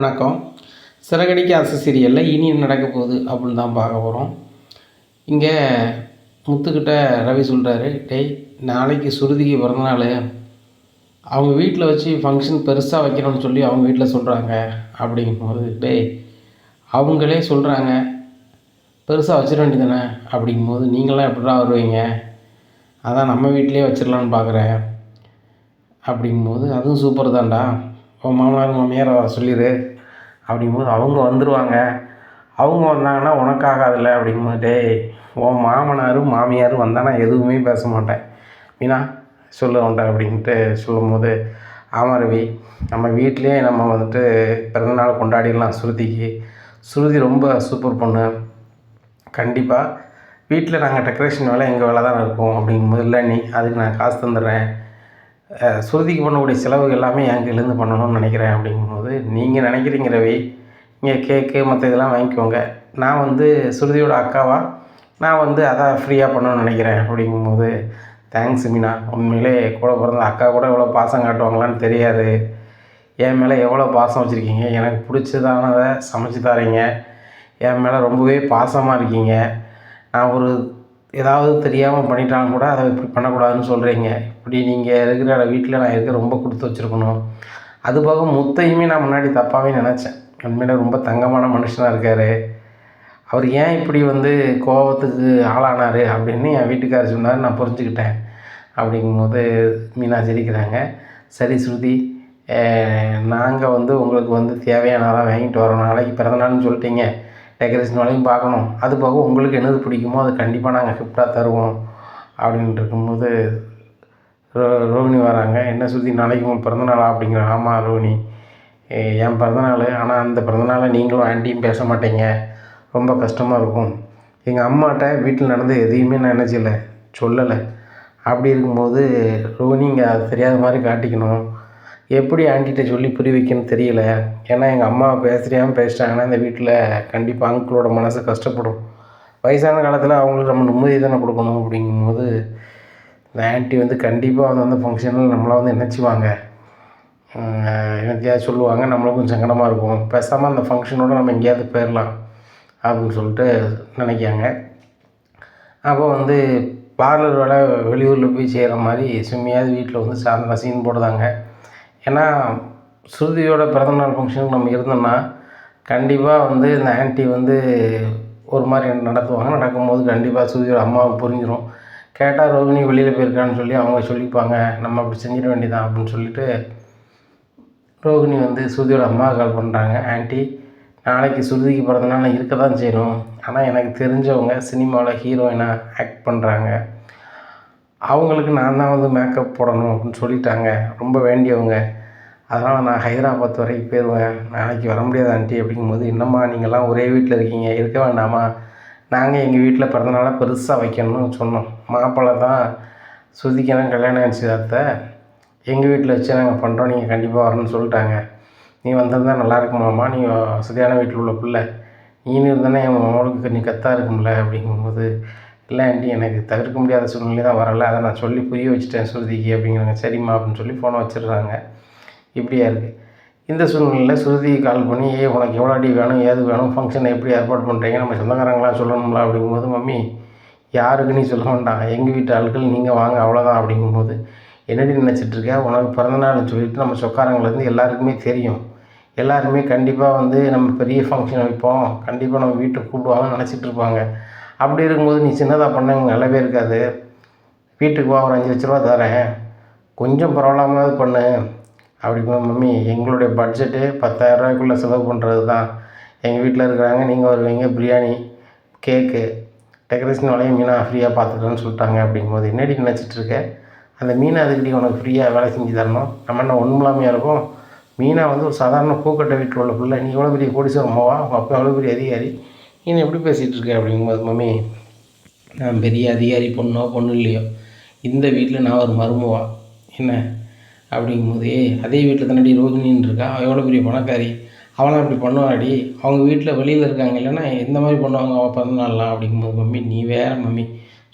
வணக்கம். சிறகடிக்க ஆசை சீரியலில் இனி என்ன நடக்க போகுது அப்படின்னு தான் பார்க்க போகிறோம். இங்கே முத்துக்கிட்ட ரவி சொல்கிறாரு, டேய் நாளைக்கு சுருதிக்கு பிறந்தநாள், அவங்க வீட்டில் வச்சு ஃபங்க்ஷன் பெருசாக வைக்கணும்னு சொல்லி அவங்க வீட்டில் சொல்கிறாங்க. அப்படிங்கும்போது டேய் அவங்களே சொல்கிறாங்க பெருசாக வச்சிட வேண்டியதானே அப்படிங்கும்போது நீங்களாம் எப்படிடா வருவீங்க, அதான் நம்ம வீட்டிலே வச்சிடலான்னு பார்க்குறேன் அப்படிங்கும்போது அதுவும் சூப்பர் தான்டா, உன் மாமனார் மாமியாரை வர சொல்லிடு அப்படிங்கும்போது அவங்க வந்துடுவாங்க, அவங்க வந்தாங்கன்னா உனக்காகாதில்ல அப்படிங்கும்போது டேய் உன் மாமனாரும் மாமியாரும் வந்தால் எதுவுமே பேச மாட்டேன் மீனா சொல்ல வேண்டாம் அப்படின்ட்டு சொல்லும்போது ஆமாம் ரவி, நம்ம வீட்டிலே நம்ம வந்துட்டு பிறந்தநாள் கொண்டாடிடலாம். சுருதி ரொம்ப சூப்பர் பொண்ணு, கண்டிப்பாக வீட்டில் நாங்கள் டெக்கரேஷன் வேலை எங்கள் வேலை தான் இருக்கும் அப்படிங்கும்போது இல்லை நீ அதுக்கு நான் காசு தந்துடுறேன், சுருதிக்கு பண்ணக்கூடிய செலவு எல்லாமே என் கையிலேருந்து பண்ணணும்னு நினைக்கிறேன் அப்படிங்கும்போது நீங்கள் நினைக்கிறீங்க ரவி, இங்கே கேக்கு மற்ற இதெல்லாம் வாங்கிக்கோங்க, நான் வந்து சுருதியோட அக்காவா நான் வந்து அதை ஃப்ரீயாக பண்ணணும்னு நினைக்கிறேன் அப்படிங்கும்போது தேங்க்ஸ் மீனா, உண்மையிலே கூட பிறந்த அக்கா கூட எவ்வளோ பாசம் காட்டுவாங்களான்னு தெரியாது, என் மேலே எவ்வளோ பாசம் வச்சுருக்கீங்க, எனக்கு பிடிச்சதானதை சமைச்சு தரீங்க, என் மேலே ரொம்பவே பாசமாக இருக்கீங்க, நான் ஒரு ஏதாவது தெரியாமல் பண்ணிட்டாலும் கூட அதை இப்படி பண்ணக்கூடாதுன்னு சொல்கிறீங்க, இப்படி நீங்கள் இருக்கிற வீட்டில் நான் இருக்க ரொம்ப கொடுத்து வச்சுருக்கணும். அதுபோக முத்தையுமே நான் முன்னாடி தப்பாகவே நினச்சேன், உண்மையில ரொம்ப தங்கமான மனுஷனாக இருக்கார், அவர் ஏன் இப்படி வந்து கோபத்துக்கு ஆளானார் அப்படின்னு என் வீட்டுக்காரர் சொன்னார், நான் புரிஞ்சுக்கிட்டேன் அப்படிங்கும்போது மீனா சிரிக்கிறாங்க. சரி ஸ்ருதி, நாங்கள் வந்து உங்களுக்கு வந்து தேவையானதான் வாங்கிட்டு வரோம், நாளைக்கு பிறந்தநாள்னு சொல்லிட்டீங்க, டெக்கரேஷன் வேலையும் பார்க்கணும், அது போக உங்களுக்கு என்னது பிடிக்குமோ அது கண்டிப்பாக நாங்கள் கிஃப்டாக தருவோம் அப்படின்ட்டு இருக்கும்போது ரோகிணி வராங்க. என்ன ஸ்ருதி நாளைக்கு உங்கள் பிறந்தநாளா அப்படிங்கிறாங்க. ஆமாம் ரோகிணி, என் பிறந்தநாள், ஆனால் அந்த பிறந்தநாளை நீங்களும் ஆண்டியும் பேச மாட்டீங்க, ரொம்ப கஷ்டமாக இருக்கும், எங்கள் அம்மாட்ட வீட்டில் நடந்து எதையுமே நான் என்ன செய்யலை சொல்லலை, அப்படி இருக்கும்போது ரோகிணி இங்கே அது தெரியாத மாதிரி காட்டிக்கணும், எப்படி ஆண்டிகிட்ட சொல்லி புரிய வைக்கணும்னு தெரியல, ஏன்னா எங்கள் அம்மா பேசுறியாமல் பேசிட்டாங்கன்னா இந்த வீட்டில் கண்டிப்பாக அங்கிளோட மனசு கஷ்டப்படும், வயசான காலத்தில் அவங்களுக்கு நம்ம நிம்மதி தானே கொடுக்கணும் அப்படிங்கும்போது இந்த ஆண்டி வந்து கண்டிப்பாக வந்து அந்த ஃபங்க்ஷனில் நம்மளை வந்து நினச்சிவாங்க, என்னத்தையாவது சொல்லுவாங்க, நம்மளுக்கும் சங்கடமாக இருக்கும், பேசாமல் அந்த ஃபங்க்ஷனோடு நம்ம எங்கேயாவது போயிடலாம் அப்படின்னு சொல்லிட்டு நினைக்காங்க. அப்போ வந்து பார்லர் வேலை வெளியூரில் போய் செய்கிற மாதிரி சும்மையாவது வீட்டில் வந்து சாயந்தர சீன் போடுதாங்க. ஏன்னா சுருதியோட பிறந்தநாள் ஃபங்க்ஷனுக்கு நம்ம இருந்தோம்னா கண்டிப்பாக வந்து இந்த ஆன்ட்டி வந்து ஒரு மாதிரி நடத்துவாங்க, நடக்கும்போது கண்டிப்பாக சுருதியோட அம்மாவுக்கு புரிஞ்சிடும், கேட்டால் ரோகிணி வெளியில் போயிருக்கான்னு சொல்லி அவங்க சொல்லிப்பாங்க, நம்ம அப்படி செஞ்சிட வேண்டியதான் அப்படின்னு சொல்லிட்டு ரோகிணி வந்து சுருதியோட அம்மாவுக்கு கால் பண்ணுறாங்க. ஆன்ட்டி நாளைக்கு சுருதிக்கு பிறந்தநாள் நான் இருக்க தான் செய்யணும், ஆனால் எனக்கு தெரிஞ்சவங்க சினிமாவில் ஹீரோயினாக ஆக்ட் பண்ணுறாங்க, அவங்களுக்கு நான் தான் வந்து மேக்கப் போடணும் அப்படின்னு சொல்லிட்டாங்க, ரொம்ப வேண்டியவங்க, அதனால் நான் ஹைதராபாத் வரைக்கும் போயிடுவேன், நாளைக்கு வர முடியாது ஆண்டி அப்படிங்கும்போது என்னம்மா நீங்கள்லாம் ஒரே வீட்டில் இருக்கீங்க, இருக்க வேண்டாமா, நாங்கள் எங்கள் வீட்டில் பிறந்தநாளை பெருசாக வைக்கணும்னு சொன்னோம், மாப்பிள்ளை தான் சுருதிக்கெல்லாம் கல்யாணம் நிச்சயதார்த்தத்தை எங்கள் வீட்டில் வச்சு நாங்கள் பண்ணுறோம், நீங்கள் கண்டிப்பாக வரணும்னு சொல்லிட்டாங்க, நீ வந்திருந்தால் நல்லா இருக்குமாம்மா, நீ வசதியான வீட்டில் உள்ள பிள்ளை, நீனு இருந்தானே என் மாமனுக்கு நீ கத்தாக இருக்கும்ல அப்படிங்கும்போது இல்லை ஆண்டி எனக்கு தவிர்க்க முடியாத சூழ்நிலை தான் வரலை, அதை நான் சொல்லி புரிய வச்சுட்டேன் சுருதிக்கு அப்படிங்கிறாங்க. சரிம்மா அப்படின்னு சொல்லி ஃபோனை வச்சிடுறாங்க. இப்படியா இருக்குது இந்த சூழ்நிலையில் சுருதிக்கு கால் பண்ணி உனக்கு எவ்வளோ அடி வேணும் ஏது வேணும் ஃபங்க்ஷனை எப்படி ஏற்பாடு பண்ணுறீங்க, நம்ம சொந்தக்காரங்களாம் சொல்லணும்ல அப்படிங்கும்போது மம்மி யாருக்கு நீ சொல்ல வேண்டாம், எங்கள் வீட்டு ஆட்கள் நீங்கள் வாங்க அவ்வளோதான் அப்படிங்கும்போது என்னடி நினச்சிட்ருக்க, உனக்கு பிறந்தநாள்னு சொல்லிட்டு நம்ம சொக்காரங்கலேருந்து எல்லாருக்குமே தெரியும், எல்லாருமே கண்டிப்பாக வந்து நம்ம பெரிய ஃபங்க்ஷன் வைப்போம், கண்டிப்பாக நம்ம வீட்டுக்கு கூப்பிடுவாங்கன்னு நினச்சிட்ருப்பாங்க, அப்படி இருக்கும்போது நீ சின்னதாக பண்ண நல்லாவே இருக்காது, வீட்டுக்கு வா ஒரு 5 லட்ச ரூபா தரேன், கொஞ்சம் பரவாயில்லாமல் பண்ணு அப்படிங்க. மம்மி எங்களுடைய பட்ஜெட்டு 10,000 ரூபாய்க்குள்ளே செலவு பண்ணுறது தான், எங்கள் வீட்டில் இருக்கிறாங்க, நீங்கள் வருவீங்க, பிரியாணி கேக்கு டெக்கரேஷன் வேலையும் மீனா ஃப்ரீயாக பார்த்துக்கிறேன்னு சொல்லிட்டாங்க அப்படிங்கும்போது என்னடி நினச்சிட்ருக்க, அந்த மீனை அதுக்கிட்டே உனக்கு ஃப்ரீயாக வேலை செஞ்சு தரணும், நம்ம என்ன ஒன்றுமில்லாமையாக இருக்கும், மீனா வந்து ஒரு சாதாரண பூக்கட்டை வீட்டில் உள்ள பிள்ளை, நீ எவ்வளோ பெரிய கோடீஸ்வரன் அம்மாவா, உங்கள் அப்பா எவ்வளோ பெரிய அதிகாரி, நீ எப்படி பேசிகிட்டு இருக்க அப்படிங்கும்போது மம்மி நான் பெரிய அதிகாரி பொண்ணு இல்லையோ இந்த வீட்டில் நான் ஒரு மருமவா என்ன அப்படிங்கும்போது அதே வீட்டில் தானடி ரோகிணின்னு இருக்கா, அவள் எவ்வளோ பெரிய பணக்காரி, அவளாம் இப்படி பண்ணுவாடி, அவங்க வீட்டில் வெளியில் இருக்காங்க இல்லைன்னா எந்த மாதிரி பண்ணுவாங்க அவள் பிறந்தநாள்லாம் அப்படிங்கும்போது மம்மி நீ வேறு மம்மி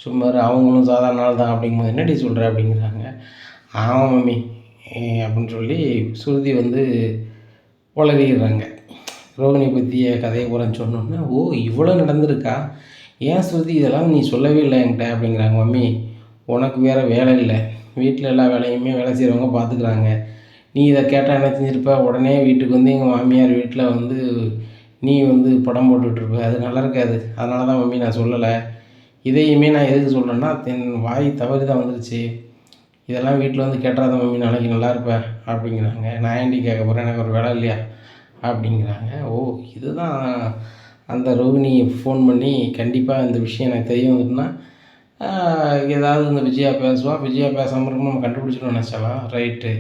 சும்மா அவங்களும் சாதாரண நாள் தான் அப்படிங்கும்போது என்னடி சொல்கிற அப்படிங்கிறாங்க. ஆமாம் மம்மி அப்படின்னு சொல்லி சுருதி வந்து உளறிடுறாங்க. ரோகிணி பற்றிய கதையை பூரா சொன்னோன்னே, ஓ இவ்வளோ நடந்திருக்கா, ஏன் ஸ்ருதி இதெல்லாம் நீ சொல்லவே இல்லை என்கிட்ட அப்படிங்கிறாங்க. மம்மி உனக்கு வேறு வேலை இல்லை, வீட்டில் எல்லா வேலையுமே வேலை செய்கிறவங்க பார்த்துக்குறாங்க. நீ இதை கேட்டால் என்ன செஞ்சிருப்ப, உடனே வீட்டுக்கு வந்து எங்கள் மாமியார் வீட்டில் வந்து நீ வந்து படம் போட்டுட்ருப்ப, அது நல்லா இருக்காது. அதனால தான் மம்மி நான் சொல்லலை. இதையுமே நான் எதுக்கு சொல்கிறேன்னா, வாய் தவறி தான் வந்துருச்சு. இதெல்லாம் வீட்டில் வந்து கேட்டுறாத மம்மி, நாளைக்கு நல்லா இருப்ப அப்படிங்கிறாங்க. நான் ஏன்டி கேட்க போகிறேன், எனக்கு ஒரு வேலை இல்லையா அப்படிங்கிறாங்க. ஓ இதுதான் அந்த ரோகிணி ஃபோன் பண்ணி கண்டிப்பாக இந்த விஷயம் எனக்கு தெரிய வந்துட்டுனா ஏதாவது இந்த விஜயா பேசுவா, விஜயா பேசாமல் இருக்கும் நம்ம கண்டுபிடிச்சிட்டோம் நினச்சாலாம். ரைட்டு,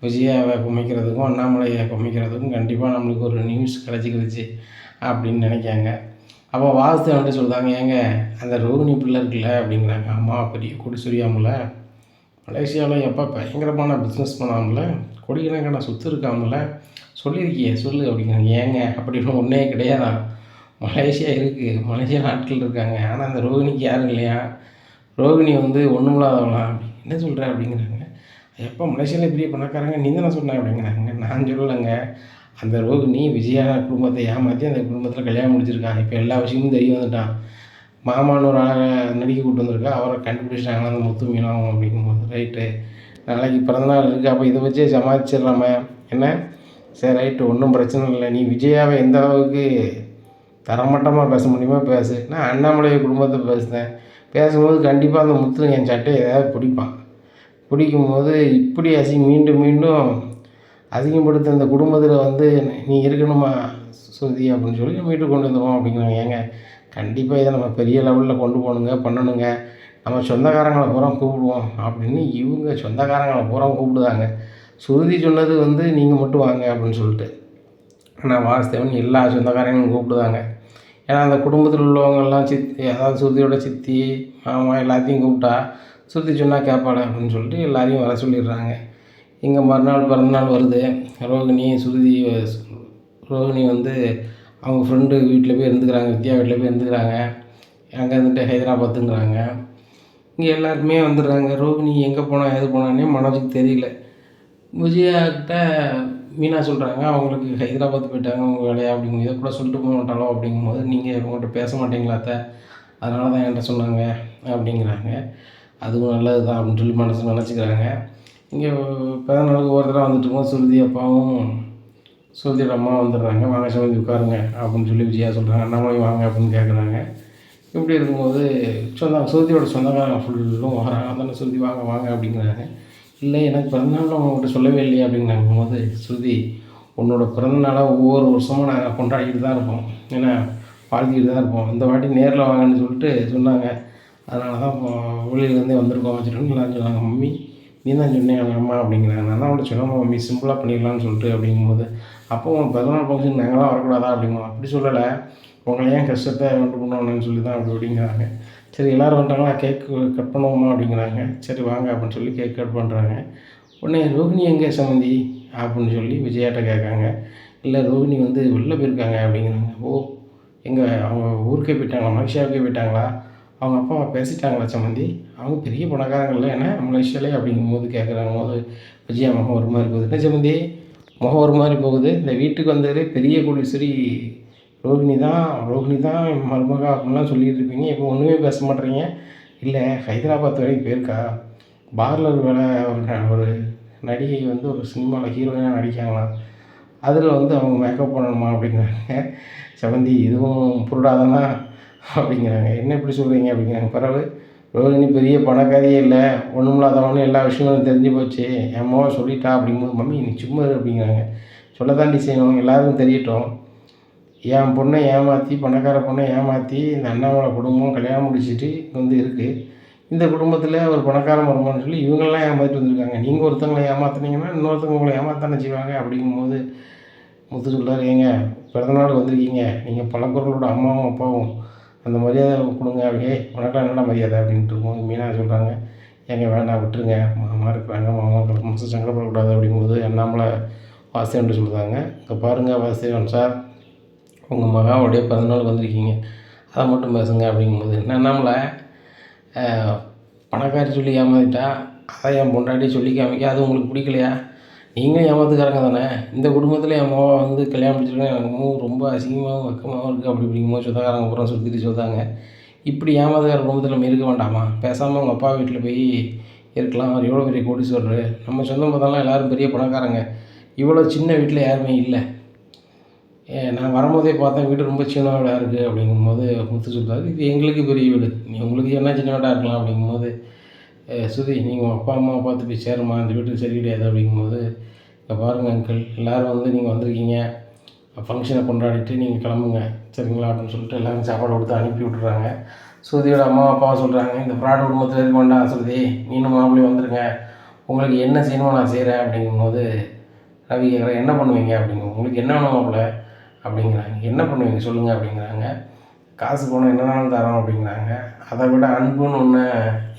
விஜயாவை குமைக்கிறதுக்கும் அண்ணாமலையை குமைக்கிறதுக்கும் கண்டிப்பாக நம்மளுக்கு ஒரு நியூஸ் கிடச்சிக்கிடுச்சு அப்படின்னு நினைக்காங்க. அப்போ வாசு வந்துட்டு சொல்கிறாங்க, ஏங்க அந்த ரோகிணி பிள்ளை இருக்குல்ல அப்படிங்கிறாங்க. அம்மா பெரிய கொடி சொரியாமல, மலேசியாவில் எப்போ பயங்கரமான பிஸ்னஸ் பண்ணாமல, கொடிக்கணக்கான சொத்து இருக்காமல, சொல்லியிருக்கியே சொல்லு அப்படிங்கிறாங்க. ஏங்க அப்படின்னு ஒன்றே கிடையாதான், மலேசியா இருக்குது, மலேசியாவில் ஆட்கள் இருக்காங்க. ஆனால் அந்த ரோகிணிக்கு யாரும் இல்லையா, ரோகிணி வந்து ஒன்றும் இல்லாதவளா, என்ன சொல்கிற அப்படிங்கிறாங்க. எப்போ மலேசியாவில் பெரிய பணக்காரங்க நீ தானே சொன்ன அப்படிங்கிறாங்க. நான் சொல்லலைங்க, அந்த ரோகிணி விஜயா குடும்பத்தை ஏமாற்றி அந்த குடும்பத்தில் கல்யாணம் முடிச்சிருக்கான். இப்போ எல்லா விஷயமும் தெரிய வந்துட்டான். மாமான்னு ஒரு ஆளை நடிக்க கூப்பிட்டு வந்திருக்கா, அவரை கண்டுபிடிச்சிட்டாங்களா அந்த முத்து மீனாகும் அப்படிங்கும்போது, ரைட்டு நாளைக்கு பிறந்தநாள் இருக்குது, அப்போ இதை வச்சே சமாளிச்சிடலாமே என்ன. சரி ரைட்டு, ஒன்றும் பிரச்சனை இல்லை. நீ விஜயாவை எந்த அளவுக்கு தரமட்டமாக பேச முடியுமோ பேசு. நான் அண்ணாமலை குடும்பத்தை பேசுனேன், பேசும்போது கண்டிப்பாக அந்த முத்து என் சட்டையை ஏதாவது பிடிப்பான். பிடிக்கும்போது இப்படி மீண்டும் மீண்டும் அசிங்கப்படுத்த அந்த குடும்பத்தில் வந்து நீ இருக்கணுமா ஸ்ருதி அப்படின்னு சொல்லி நம்ம வீட்டுக்கு கொண்டு வந்துடுவோம் அப்படிங்கிறாங்க. ஏங்க கண்டிப்பாக இதை நம்ம பெரிய லெவலில் கொண்டு போகணுங்க, பண்ணணுங்க, நம்ம சொந்தக்காரங்களை பூரா கூப்பிடுவோம் அப்படின்னு இவங்க சொந்தக்காரங்களை பூரா கூப்பிடுதாங்க. ஸ்ருதி சொன்னது வந்து நீங்கள் மட்டும் வாங்க அப்படின்னு சொல்லிட்டு, ஆனால் வாசுதேவன் எல்லா சொந்தக்காரங்களும் கூப்பிடுதாங்க. ஏன்னா அந்த குடும்பத்தில் உள்ளவங்கெல்லாம் அதாவது ஸ்ருதியோட சித்தி மாமா எல்லாத்தையும் கூப்பிட்டா ஸ்ருதி சொன்னால் கேட்பாள அப்படின்னு சொல்லிட்டு எல்லாரையும் வர சொல்லிடுறாங்க. இங்கே மறுநாள் பிறந்தநாள் வருது. ரோகிணி வந்து அவங்க ஃப்ரெண்டு வீட்டில் போய் இருந்துக்கிறாங்க, வித்யா வீட்டில் போய் இருந்துக்கிறாங்க. அங்கே இருந்துட்டு ஹைதராபாத்துங்கிறாங்க. இங்கே எல்லாருமே வந்துடுறாங்க. ரோகிணி எங்கே போனால் எது போனான்னே மனோஜுக்கு தெரியல. விஜயாக்கிட்ட மீனா சொல்கிறாங்க, அவங்களுக்கு ஹைதராபாத் போயிட்டாங்க அவங்க வேலையா அப்படிங்கும். இதை கூட சொல்லிட்டு போக மாட்டாளோ அப்படிங்கும்போது, நீங்கள் இவங்கள்ட்ட பேச மாட்டீங்களா அத்தை, அதனால தான் என்கிட்ட சொன்னாங்க அப்படிங்கிறாங்க. அதுவும் நல்லது தான் அப்படின்னு சொல்லி மனசு நினச்சிக்கிறாங்க. இங்கே பிறந்தநாளுக்கு ஒருத்தராக வந்துட்டுருக்கோம். ஸ்ருதி அப்பாவும் ஸ்ருதியோட அம்மா வந்துடுறாங்க. வாங்க சமந்தி உட்காருங்க அப்படின்னு சொல்லி விஜயா சொல்கிறாங்க. அண்ணாமலை வாங்க அப்படின்னு கேட்குறாங்க. இப்படி இருக்கும்போது ஸ்ருதியோட சொந்தக்காரங்க ஃபுல்லும் வராங்க. அதனால் ஸ்ருதி வாங்க வாங்க அப்படிங்கிறாங்க. இல்லை எனக்கு பிறந்தநாள் அவங்ககிட்ட சொல்லவே இல்லையா அப்படிங்கிறாங்க போது, ஸ்ருதி உன்னோட பிறந்தநாளாக ஒவ்வொரு வருஷமும் நாங்கள் கொண்டாடிக்கிட்டு தான் இருப்போம், ஏன்னா வாழ்த்திக்கிட்டு தான் இருப்போம். இந்த வாட்டி நேரில் வாங்கன்னு சொல்லிட்டு சொன்னாங்க. அதனால தான் இப்போ வெளியிலேருந்தே வந்திருக்கோம் வச்சுட்டு எல்லாம் சொன்னாங்க. மம்மி நீ தான் சொன்னேன் அம்மா அப்படிங்கிறாங்க. நான் தான் அவங்கள்ட்ட சொன்னோம் மம்மி சிம்பிளாக பண்ணிடலான்னு சொல்லிட்டு அப்படிங்கும்போது, அப்போ உங்கள் பிறந்தநாள் ஃபங்க்ஷன் நாங்களாம் வரக்கூடாதா அப்படிங்கிறோம். அப்படி சொல்லலை, உங்களை ஏன் கஷ்டத்தை கொண்டு பண்ணணும்னு சொல்லி தான் அப்படிங்கிறாங்க. சரி எல்லோரும் வந்துட்டாங்களா, கேக் கட் பண்ணுவோமா அப்படிங்கிறாங்க. சரி வாங்க அப்படின்னு சொல்லி கேக் கட் பண்ணுறாங்க. உடனே ரோகிணி எங்கே சம்மந்தி அப்படின்னு சொல்லி விஜயாட்ட கேட்காங்க. இல்லை ரோகிணி வந்து வெளில போயிருக்காங்க அப்படிங்கிறாங்க. ஓ எங்கே அவங்க ஊருக்கே போயிட்டாங்களா, மலேசியாவுக்கே போயிட்டாங்களா, அவங்க அப்பா பேசிட்டாங்களா சம்மந்தி, அவங்க பெரிய பணக்காரங்கள்ல ஏன்னா மலேசியாலே அப்படிங்கும்போது கேட்குறாங்க போது விஜயா முகம் ஒரு மாதிரி போகுது. என்ன சம்மந்தி முகம் ஒரு மாதிரி போகுது, இந்த வீட்டுக்கு வந்ததே பெரிய கோடீஸ்வரி ரோகிணி தான் மருமகா அப்படின்லாம் சொல்லிட்டு இருப்பீங்க, இப்போ ஒன்றுமே பேச மாட்டேறீங்க. இல்லை ஹைதராபாத் வரைக்கும் போயிருக்கா, பார்லர் வேலை ஒரு நடிகை வந்து ஒரு சினிமாவில் ஹீரோயினாக நடிக்காங்களாம், அதில் வந்து அவங்க மேக்கப் பண்ணணுமா அப்படிங்கிறாங்க. செவந்தி இதுவும் புருடாதானா அப்படிங்கிறாங்க. என்ன இப்படி சொல்கிறீங்க அப்படிங்கிறாங்க. பிறகு ரோகிணி பெரிய பணக்காரியே இல்லை, ஒன்றும் இல்லாதவனு எல்லா விஷயங்களும் தெரிஞ்சு போச்சு, என் அம்மாவை சொல்லிட்டா அப்படிங்கும்போது, மம்மி நீ சும்மா அப்படிங்கிறாங்க. சொல்லத்தாண்டி செய்யணும், எல்லாருக்கும் தெரியட்டும், என் பொண்ணை ஏமாற்றி பணக்கார பொண்ணை ஏமாற்றி இந்த அண்ணாமலை குடும்பம் கல்யாணம் முடிச்சுட்டு வந்து இருக்குது. இந்த குடும்பத்தில் ஒரு பணக்கார மருமகன்னு சொல்லி இவங்கெல்லாம் ஏமாற்றிட்டு வந்திருக்காங்க. நீங்கள் ஒருத்தவங்களை ஏமாற்றினீங்கன்னா இன்னொருத்தவங்க உங்களை ஏமாத்தானே செய்வாங்க அப்படிங்கும்போது முத்து சொல்கிறார், ஏங்க பிறந்தநாள் வந்திருக்கீங்க, நீங்கள் பழக்குறளோட அம்மாவும் அப்பாவும் அந்த மரியாதை கொடுங்க. அப்படியே உனக்கெல்லாம் என்னடா மரியாதை அப்படின்ட்டு இருக்கும். மீனா சொல்கிறாங்க, ஏங்க வேண்டாம் விட்டுருங்க, மாமா இருக்கிறாங்க, மாமா மனசு சங்கடப்படக்கூடாது அப்படிங்கும்போது அண்ணாமலை வாசுதேவன் சொல்கிறாங்க, இங்கே பாருங்கள் வாசுதேவன் சார், உங்கள் மகாவுடைய பிறந்தநாள் வந்திருக்கீங்க, அதை மட்டும் பேசுங்க அப்படிங்கும்போது அண்ணாமலை பணக்காரி சொல்லி ஏமாத்திட்டா, அதை என் பொண்டாட்டி சொல்லி காமிக்க, அது உங்களுக்கு பிடிக்கலையா, நீங்களும் ஏமாத்துக்காரங்க தானே. இந்த குடும்பத்தில் என் மகன் வந்து கல்யாணம் முடிச்சிருக்கேன், எனக்கு ரொம்ப அசிங்கமாகவும் வெக்கமாகவும் இருக்குது அப்படி இப்படிங்கும்போது சொந்தக்காரங்க பூரா சுற்றிட்டு சொல்கிறாங்க. இப்படி ஏமாத்துக்கார குடும்பத்தில் நம்ம இருக்க வேண்டாமா? பேசாமல் உங்கள் அப்பா வீட்டில் போய் இருக்கலாம். அவர் எவ்வளோ பெரிய கோடீஸ்வரர். நம்ம சொந்தம் பார்த்தோம்னா எல்லோரும் பெரிய பணக்காரங்க. இவ்வளோ சின்ன வீட்டில் யாருமே இல்லை. நான் வரும்போதே பார்த்தேன் வீடு ரொம்ப சின்ன வீடாக இருக்குது அப்படிங்கும்போது முத்து சொல்கிறாரு, இது எங்களுக்கு பெரிய வீடு, நீ உங்களுக்கு என்ன சின்ன வீடாக இருக்கலாம் அப்படிங்கும்போது, சுதி நீங்கள் உங்கள் அப்பா அம்மாவை பார்த்து போய் சேருமா, இந்த வீட்டுக்கு சரி கிடையாது அப்படிங்கும்போது, இங்கே பாருங்கள் அங்கிள், எல்லோரும் வந்து நீங்கள் வந்திருக்கீங்க, ஃபங்க்ஷனை கொண்டாடிட்டு நீங்கள் கிளம்புங்க சரிங்களா அப்படின்னு சொல்லிட்டு எல்லோரும் சாப்பாடு கொடுத்து அனுப்பி விட்டுறாங்க. சுதியோட அம்மா அப்பாவை சொல்கிறாங்க, இந்த ஃப்ராட் குடும்பத்தில் இருக்க வேண்டாம் சுருதி, நீனும் மாப்பிள்ளையும் வந்துருங்க, உங்களுக்கு என்ன செய்யணுமோ நான் செய்கிறேன் அப்படிங்கும்போது ரவி கேட்குறேன், என்ன பண்ணுவீங்க அப்படிங்க, உங்களுக்கு என்ன வேணும் மாப்பிள்ளை அப்படிங்கிறாங்க. என்ன பண்ணுவீங்க சொல்லுங்கள் அப்படிங்கிறாங்க. காசு பணம் என்னென்னாலும் தரோம் அப்படிங்கிறாங்க. அதை விட அன்புன்னு ஒன்று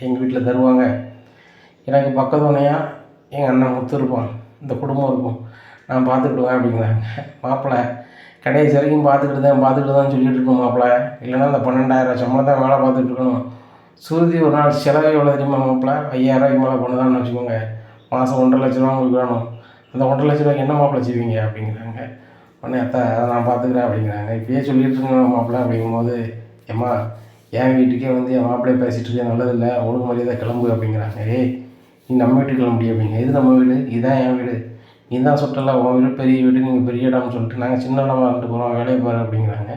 எங்கள் வீட்டில் தருவாங்க. எனக்கு பக்கத்துணையாக எங்கள் அண்ணன் முத்து இருப்பான், இந்த குடும்பம் இருக்கும், நான் பார்த்துக்கிடுவேன் அப்படிங்கிறாங்க. மாப்பிள்ளை கடைசி வரைக்கும் பார்த்துக்கிட்டு தான் சொல்லிகிட்டு இருக்கணும் மாப்பிள்ளை, இல்லைன்னா அந்த 12,000 சம்பளம் தான் வேலை பார்த்துட்டு இருக்கணும். சுருதி ஒரு நாள் செலவு எவ்வளோ தெரியுமா மாப்பிள்ளை, 5,000 மேலே பண்ணுதான்னு வச்சுக்கோங்க, மாதம் 1,50,000 உங்களுக்கு வேணும், அந்த 1,50,000 என்ன மாப்பிள்ளை செய்வீங்க அப்படிங்கிறாங்க. உடனே அத்தை அதை நான் பார்த்துக்கிறேன் அப்படிங்கிறாங்க. இப்படியே சொல்லிட்டு இருக்கேன் மாப்பிள்ளை அப்படிங்கும்போது, ஏம்மா என் வீட்டுக்கே வந்து என் மாப்பிள்ளையை பேசிகிட்டு இருக்கேன் நல்லதில்லை, ஒழுங்கு மரியாதை கிளம்பு அப்படிங்கிறாங்க. ஏய் நீ நம்ம வீட்டுக்கு கிளம்பி அப்படிங்க, இது நம்ம வீடு, இதுதான் என் வீடு, நீ தான் சுட்டல உன் வீடு பெரிய வீடு, நீங்கள் பெரிய இடம்னு சொல்லிட்டு நாங்கள் சின்ன இடமா இருந்துட்டு போகிறோம், வேலையை பாரு அப்படிங்கிறாங்க.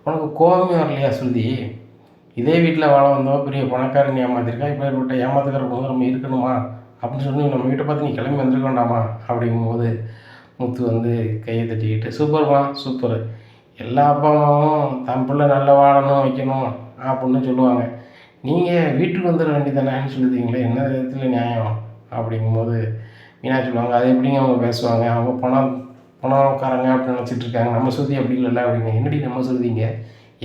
உனக்கு கோபமே வரலையா சுருதி, இதே வீட்டில் வாழ வந்தவன் பெரிய பணக்காரன் ஏமாத்திருக்கா, இப்போ ஏற்பட்ட ஏமாத்துக்கிற போது நம்ம இருக்கணுமா அப்படின்னு சொல்லி நம்ம வீட்டை பார்த்து நீ கிளம்பி வந்துருக்க வேண்டாமா அப்படிங்கும்போது முத்து வந்து கையை தட்டிக்கிட்டு, சூப்பர்மா சூப்பர், எல்லா அப்பா அம்மாவும் தன் பிள்ளை நல்லா வாழணும் வைக்கணும் அப்படின்னு சொல்லுவாங்க, நீங்கள் வீட்டுக்கு வந்துட வேண்டியதானேன்னு சொல்லுதீங்களே, என்ன விதத்தில் நியாயம் அப்படிங்கும்போது மீனா சொல்லுவாங்க, அது எப்படிங்க அவங்க பேசுவாங்க, அவங்க பணக்காரங்க அப்படின்னு நினச்சிட்ருக்காங்க, நம்ம சுருதி அப்படி இல்லைல்ல அப்படிங்க. என்னடி நம்ம சுருதிங்க,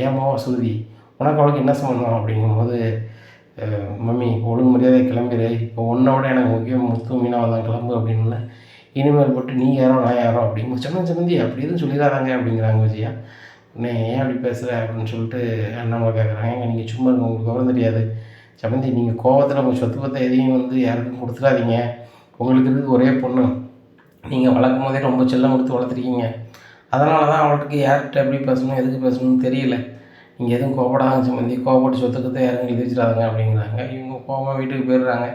ஏமாவா சுருதி, உனக்கு அவளுக்கு என்ன சம்மந்தம் அப்படிங்கும்போது, மம்மி ஒழுங்கு மரியாதை கிளம்பிடு, இப்போ உன்னோட எனக்கு முக்கியம் முத்து மீனா தான் கிளம்பு அப்படின்னு, இனிமேல் போட்டு நீ யாரோ நான் யாரோ அப்படிங்க சம்மந்தி அப்படி எதுவும் சொல்லிடாதாங்க அப்படிங்கிறாங்க விஜயா. உடனே ஏன் அப்படி பேசுகிற அப்படின்னு சொல்லிட்டு அண்ணாமலை கேட்குறாங்க, ஏங்க நீங்கள் சும்மா இருங்க, உங்களுக்கு விவரம் தெரியாது சம்மந்தி, நீங்கள் கோவத்தில் உங்கள் சொத்து பற்ற எதையும் வந்து யாருக்கும் கொடுத்துடாதீங்க, உங்களுக்கு இருக்குது ஒரே பொண்ணு, நீங்கள் வளர்க்கும் போதே ரொம்ப செல்லம் கொடுத்து வளர்த்துருக்கீங்க, அதனால தான் அவளுக்கு யார்கிட்ட எப்படி பேசணும் எதுக்கு பேசணும்னு தெரியல, நீங்கள் எதுவும் கோபப்படாதாங்க சம்மந்தி, கோவப்பட்டு சொத்துக்கத்தை யாரும் எழுதி வச்சிடாதாங்க அப்படிங்கிறாங்க. இவங்க கோபமாக வீட்டுக்கு போயிடுறாங்க.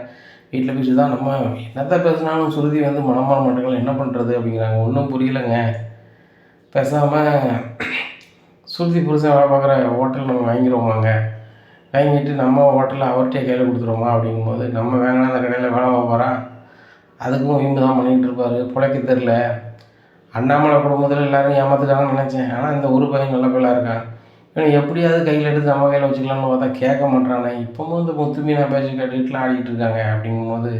வீட்டில் போய் தான் நம்ம என்னத்தை பேசினாலும் சுருதி வந்து மனமான மாட்டேங்கள், என்ன பண்ணுறது அப்படிங்கிறாங்க. ஒன்றும் புரியலைங்க, பேசாமல் சுருதி புருஷன் வேலை பார்க்குற ஹோட்டல் நம்ம வாங்கிடுவோமாங்க, வாங்கிட்டு நம்ம ஹோட்டலில் அவர்கிட்டே கையில் கொடுத்துருவோமா அப்படிங்கும்போது, நம்ம வேணா அந்த கடையில் வேலை பார்ப்பாரா, அதுக்கும் இவங்க தான் பண்ணிக்கிட்டு இருப்பார், பிழைக்க தெரில. அண்ணாமலை குடும்பத்தில் எல்லோரும் ஏமாத்துக்காங்கன்னு நினச்சேன், ஆனால் இந்த ஒரு பையன் நல்ல பையலாக இருக்கான், இவன் எப்படியாவது கையில் எடுத்து நம்ம கையில் வச்சுக்கலாம்னு பார்த்தா கேட்க மாட்டானே, இப்போவும் இந்த முத்து மீனா பேச்சு கேட்டுக்கிட்டுலாம் ஆடிக்கிட்டு இருக்காங்க அப்படிங்கும்போது,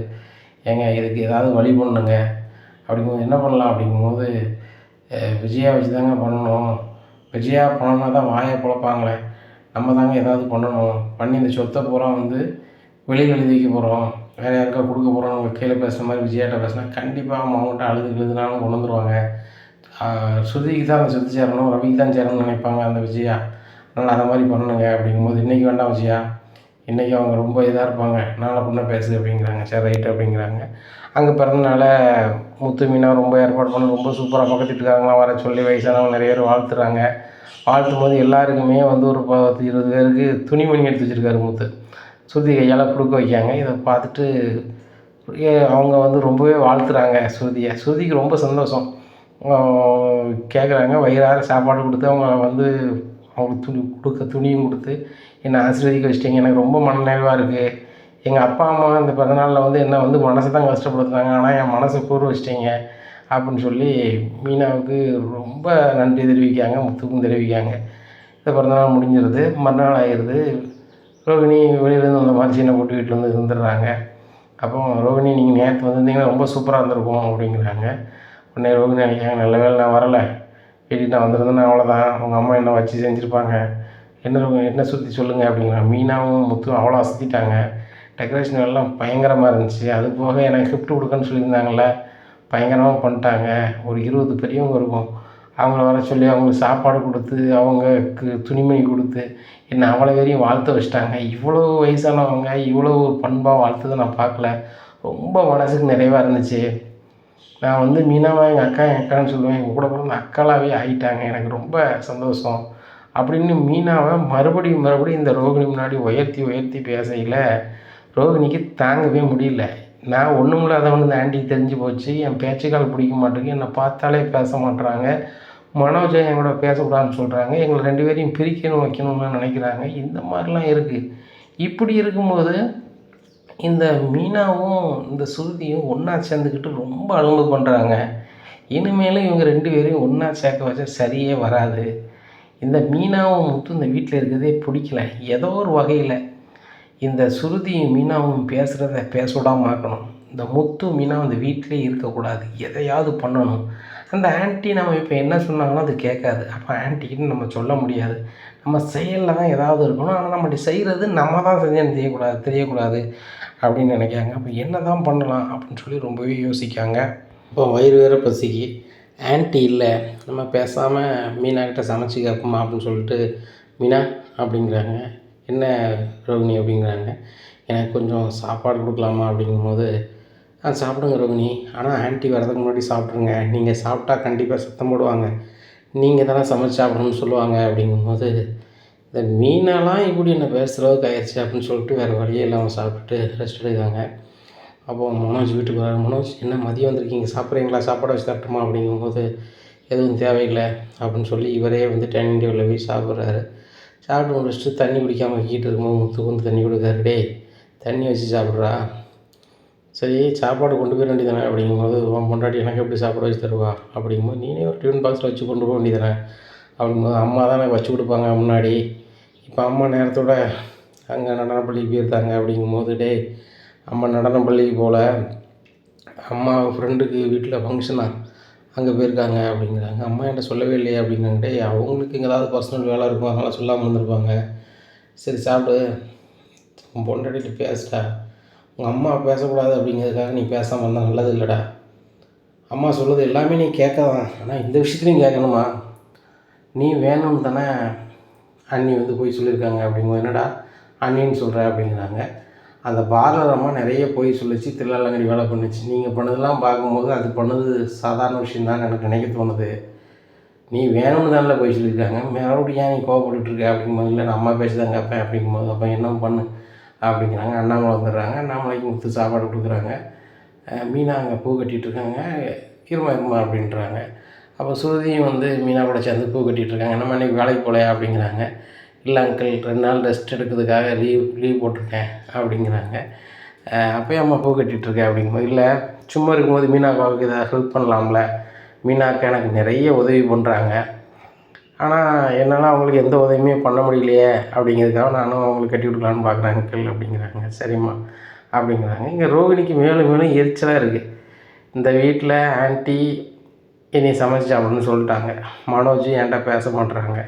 ஏங்க இதுக்கு ஏதாவது வழி பண்ணுங்க அப்படிங்கும்போது, என்ன பண்ணலாம் அப்படிங்கும்போது, விஜயா வச்சு தாங்க பண்ணணும், விஜயா பண்ணோன்னா தான் வாயை பிழப்பாங்களே, நம்ம தாங்க ஏதாவது பண்ணணும், பண்ணி இந்த சொத்தை பூரா வந்து வெளியில் எழுதி வைக்க போகிறோம், வேறு யாருக்கா கொடுக்க போகிறோம், உங்கள் கையில் பேசுகிற மாதிரி விஜயாட்ட பேசினா கண்டிப்பாக அவங்ககிட்ட எழுதுனாலும் கொண்டு வந்துடுவாங்க. ஸ்ருதிக்கு தான் அந்த சொத்து சேரணும், ரவிக்கு தான் சேரணும்னு நினைப்பாங்க அந்த விஜயா, அதனால் அதை மாதிரி பண்ணணுங்க அப்படிங்கும்போது, இன்றைக்கி வேண்டாம் விஜயா, இன்றைக்கி அவங்க ரொம்ப இதாக இருப்பாங்க, நாளை பொண்ணை பேசு அப்படிங்கிறாங்க. சரி ரைட்டு அப்படிங்கிறாங்க. அங்கே பிறந்தனால முத்து மீனா ரொம்ப ஏற்பாடு பண்ணி ரொம்ப சூப்பராக பக்கத்து வீட்டுக்காரங்களாம் வர சொல்லி வயசானவங்க நிறைய பேர் வாழ்த்துறாங்க. வாழ்த்தும் போது எல்லாருக்குமே வந்து ஒரு 10-20 பேருக்கு துணிமணி எடுத்து வச்சுருக்காரு முத்து, ஸ்ருதி கையால் கொடுக்க வைக்காங்க. இதை பார்த்துட்டு அவங்க வந்து ரொம்பவே வாழ்த்துறாங்க ஸ்ருதியை. ஸ்ருதிக்கு ரொம்ப சந்தோஷம், கேட்குறாங்க, வயிறார சாப்பாடு கொடுத்து அவங்க வந்து அவங்களுக்கு துணியும் கொடுத்து என்னை ஆசீர்வதிக்க வச்சிட்டிங்க, எனக்கு ரொம்ப மனநிறைவாக இருக்குது, எங்கள் அப்பா அம்மா இந்த பிறந்தநாளில் வந்து என்னை வந்து மனசை தான் கஷ்டப்படுத்துனாங்க, ஆனால் என் மனசை கூற வச்சிட்டிங்க அப்படின்னு சொல்லி மீனாவுக்கு ரொம்ப நன்றி தெரிவிக்காங்க, முத்துக்கும் தெரிவிக்காங்க. இந்த பிறந்தநாள் முடிஞ்சிருது, மறுநாள் ஆயிடுது. ரோகிணி வெளியிலேருந்து அந்த மாதிரி சீனை போட்டு வீட்டில் வந்து இருந்துடுறாங்க. அப்போ ரோகிணி நீங்கள் நேற்று வந்திருந்தீங்கன்னா ரொம்ப சூப்பராக இருந்திருக்கும் அப்படிங்கிறாங்க. உடனே ரோகிணி நினைக்காங்க, நல்ல வேலை நான் வரலை, வீட்டுக்கு நான் வந்திருந்தேன்னா அவ்வளோதான், உங்கள் அம்மா என்ன வச்சு செஞ்சுருப்பாங்க, என்ன சுற்றி சொல்லுங்கள் அப்படிங்கிறாங்க. மீனாவும் முத்தும் அவ்வளோ அசத்திட்டாங்க, டெக்கரேஷன் எல்லாம் பயங்கரமாக இருந்துச்சு, அது போக எனக்கு கிஃப்ட் கொடுக்கன்னு சொல்லியிருந்தாங்கள்ல, பயங்கரமாக பண்ணிட்டாங்க, ஒரு 20 பெரியவங்க இருக்கும், அவங்கள வர சொல்லி அவங்களுக்கு சாப்பாடு கொடுத்து அவங்களுக்கு துணிமணி கொடுத்து என்னை அவ்வளோ வரையும் வாழ்த்த வச்சுட்டாங்க. இவ்வளோ வயசானவங்க இவ்வளோ பண்பாக வாழ்த்ததை நான் பார்க்கல, ரொம்ப மனதுக்கு நிறைவாக இருந்துச்சு, நான் வந்து மீனாவை எங்கள் அக்கான்னு சொல்லுவேன். எங்கள் கூட பிறந்த அக்காளாவே ஆகிட்டாங்க. எனக்கு ரொம்ப சந்தோஷம் அப்படின்னு மீனாவை மறுபடியும் இந்த ரோகிணி முன்னாடி உயர்த்தி பேசையில் ரோகிணிக்கு தாங்கவே முடியல. நான் ஒன்றும் இல்லாதவனு இந்த ஆண்டிக்கு தெரிஞ்சு போச்சு. என் பேச்சுக்கால் பிடிக்க மாட்டேங்குது. என்னை பார்த்தாலே பேச மாட்டுறாங்க. மனோஜை என் கூட பேசக்கூடாதுன்னு சொல்கிறாங்க. எங்களை 2 பேரையும் வைக்கணும்னு நினைக்கிறாங்க. இந்த மாதிரிலாம் இருக்குது. இப்படி இருக்கும்போது இந்த மீனாவும் இந்த சுருதியும் ஒன்றா சேர்ந்துக்கிட்டு ரொம்ப அலும்பு பண்ணுறாங்க. இனிமேலும் இவங்க 2 பேரையும் ஒன்றா சேர்க்க வச்சா சரியே வராது. இந்த மீனாவும் முத்தும் இந்த வீட்டில் இருக்கிறதே பிடிக்கல. ஏதோ ஒரு வகையில் இந்த சுருதியும் மீனாவும் பேசுகிறத பேச விடாமல் ஆக்கணும். இந்த முத்து மீனாவும் இந்த வீட்டிலே இருக்கக்கூடாது. எதையாவது பண்ணணும். அந்த ஆன்ட்டி நம்ம இப்போ என்ன சொன்னாலும் அது கேட்காது. அப்போ ஆன்ட்டிக்கிட்ட நம்ம சொல்ல முடியாது. நம்ம செயலில் தான் ஏதாவது இருக்கணும். ஆனால் நம்மகிட்ட செய்கிறது நம்ம தான் செஞ்சேன்னு தெரியக்கூடாது அப்படின்னு நினைக்காங்க. அப்போ என்ன தான் பண்ணலாம் அப்படின்னு சொல்லி ரொம்பவே யோசிக்காங்க. இப்போ வயிறு வேறு பசிக்கு ஆன்ட்டி இல்லை, நம்ம பேசாமல் மீனாக்கிட்ட சமைச்சு கேட்போமா அப்படின்னு சொல்லிட்டு மீனா அப்படிங்கிறாங்க. என்ன ரோகிணி அப்படிங்கிறாங்க. எனக்கு கொஞ்சம் சாப்பாடு கொடுக்கலாமா அப்படிங்கும்போது சாப்பிடுங்க ரோகிணி, ஆனால் ஆன்ட்டி வரதுக்கு முன்னாடி சாப்பிட்ருங்க. நீங்கள் சாப்பிட்டா கண்டிப்பாக சத்தம் போடுவாங்க. நீங்கள் தானே சமைச்சு சாப்பிடணும்னு சொல்லுவாங்க அப்படிங்கும்போது இந்த மீனெல்லாம் இப்படி என்ன பேசுகிற அளவுக்கு ஆயிடுச்சு அப்படின்னு சொல்லிட்டு வேறு வழியே இல்லாமல் சாப்பிட்டுட்டு ரெஸ்ட் எடுக்காங்க. அப்போது மனோஜ் வீட்டுக்கு வர. மனோஜ் என்ன மதியம் வந்திருக்கீங்க, சாப்பிட்றீங்களா, சாப்பாடு வச்சு தரட்டுமா அப்படிங்கும்போது எதுவும் தேவையில்லை அப்படின்னு சொல்லி இவரே வந்து டைனிங் டேபிளில் போய் சாப்பிட்றாரு. சாப்பிட்டு முடிச்சுட்டு தண்ணி குடிக்காமல் வைக்கிட்டு இருக்கும்போது முத்துக்கு வந்து தண்ணி கொடுக்காரு. டே தண்ணி வச்சு சாப்பிட்றா, சரி சாப்பாடு கொண்டு போய் வேண்டியதானே அப்படிங்கும்போது உன் பொண்டாட்டி எனக்கு எப்படி சாப்பாடு வச்சு தருவா அப்படிங்கும்போது நீனே ஒரு டிஃபன் பாக்ஸில் வச்சு கொண்டு போக வேண்டியதானே அப்படிங்கும்போது அம்மா தான் எனக்கு வச்சு கொடுப்பாங்க முன்னாடி, இப்போ அம்மா நேரத்தோட அங்கே நடனப்பள்ளிக்கு போயிருந்தாங்க அப்படிங்கும்போது டே அம்மா நடனப்பள்ளிக்கு போகல, அம்மா ஃப்ரெண்டுக்கு வீட்டில் ஃபங்க்ஷனாக அங்கே போயிருக்காங்க அப்படிங்கிறாங்க. அம்மா என்கிட்ட சொல்லவே இல்லையே அப்படிங்கிறாங்க. டே அவங்களுக்கு இங்கே ஏதாவது பர்சனல் வேலை இருக்கும், அதனால் சொல்லாமல் வந்திருப்பாங்க. சரி சாப்பிடு, உன் பொண்டாட்டிட்டு பேசுடா, உங்கள் அம்மா பேசக்கூடாது அப்படிங்கிறதுக்காக நீ பேசாமல் இருந்தால் நல்லது இல்லைடா. அம்மா சொல்லுது எல்லாமே நீ கேட்க தான், ஆனால் இந்த விஷயத்துலையும் கேட்கணுமா, நீ வேணும்னு தானே அண்ணி வந்து போய் சொல்லியிருக்காங்க அப்படிங்கும்போது என்னடா அண்ணின்னு சொல்கிற அப்படிங்கிறாங்க. அந்த பாரதம்மா நிறைய போய் சொல்லிச்சு, திருநெல்வேலி வேலை பண்ணுச்சு. நீங்கள் பண்ணதெல்லாம் பார்க்கும்போது அது பண்ணது சாதாரண விஷயந்தான் எனக்கு நினைக்க தோணுது. நீ வேணும்னு தானே போய் சொல்லியிருக்காங்க, மறுபடியும் ஏன் நீ கோவப்பட்டுருக்க அப்படிங்கும்போது இல்லை நான் அம்மா பேசிதான் கேட்பேன் அப்படிங்கும்போது அப்போ என்ன பண்ணு அப்படிங்கிறாங்க. அண்ணாமலை வந்துடுறாங்க. அண்ணாமலைக்கு முத்து சாப்பாடு கொடுக்குறாங்க. மீனா அங்கே பூ கட்டிகிட்ருக்காங்க. இருமா அப்படின்றாங்க. அப்போ சுருதியும் வந்து மீனா கூட சேர்ந்து பூ கட்டிகிட்ருக்காங்க. நம்ம அன்றைக்கி வேலைக்கு போகலையா அப்படிங்கிறாங்க. இல்லை அங்கிள் 2 நாள் ரெஸ்ட் எடுக்கிறதுக்காக லீவ் போட்டிருக்கேன் அப்படிங்கிறாங்க. அப்போயே அம்மா பூ கட்டிகிட்ருக்கேன் அப்படிங்கும்போது இல்லை சும்மா இருக்கும்போது மீனாக்காவுக்கு இதை ஹெல்ப் பண்ணலாம்ல, மீனாக்கா எனக்கு நிறைய உதவி பண்ணுறாங்க, ஆனால் என்னால் அவங்களுக்கு எந்த உதவியுமே பண்ண முடியலையே அப்படிங்கிறதுக்காக நானும் அவங்களுக்கு கட்டி கொடுக்கலான்னு பார்க்குறேன் அங்கிள் அப்படிங்கிறாங்க. சரிம்மா அப்படிங்கிறாங்க. இங்கே ரோகிணிக்கு மேலும் எரிச்சலாக இருக்குது. இந்த வீட்டில் ஆன்ட்டி என்னை சமைச்சு அப்படின்னு சொல்லிட்டாங்க. மனோஜ் என்கிட்ட பேச மாட்டுறாங்க.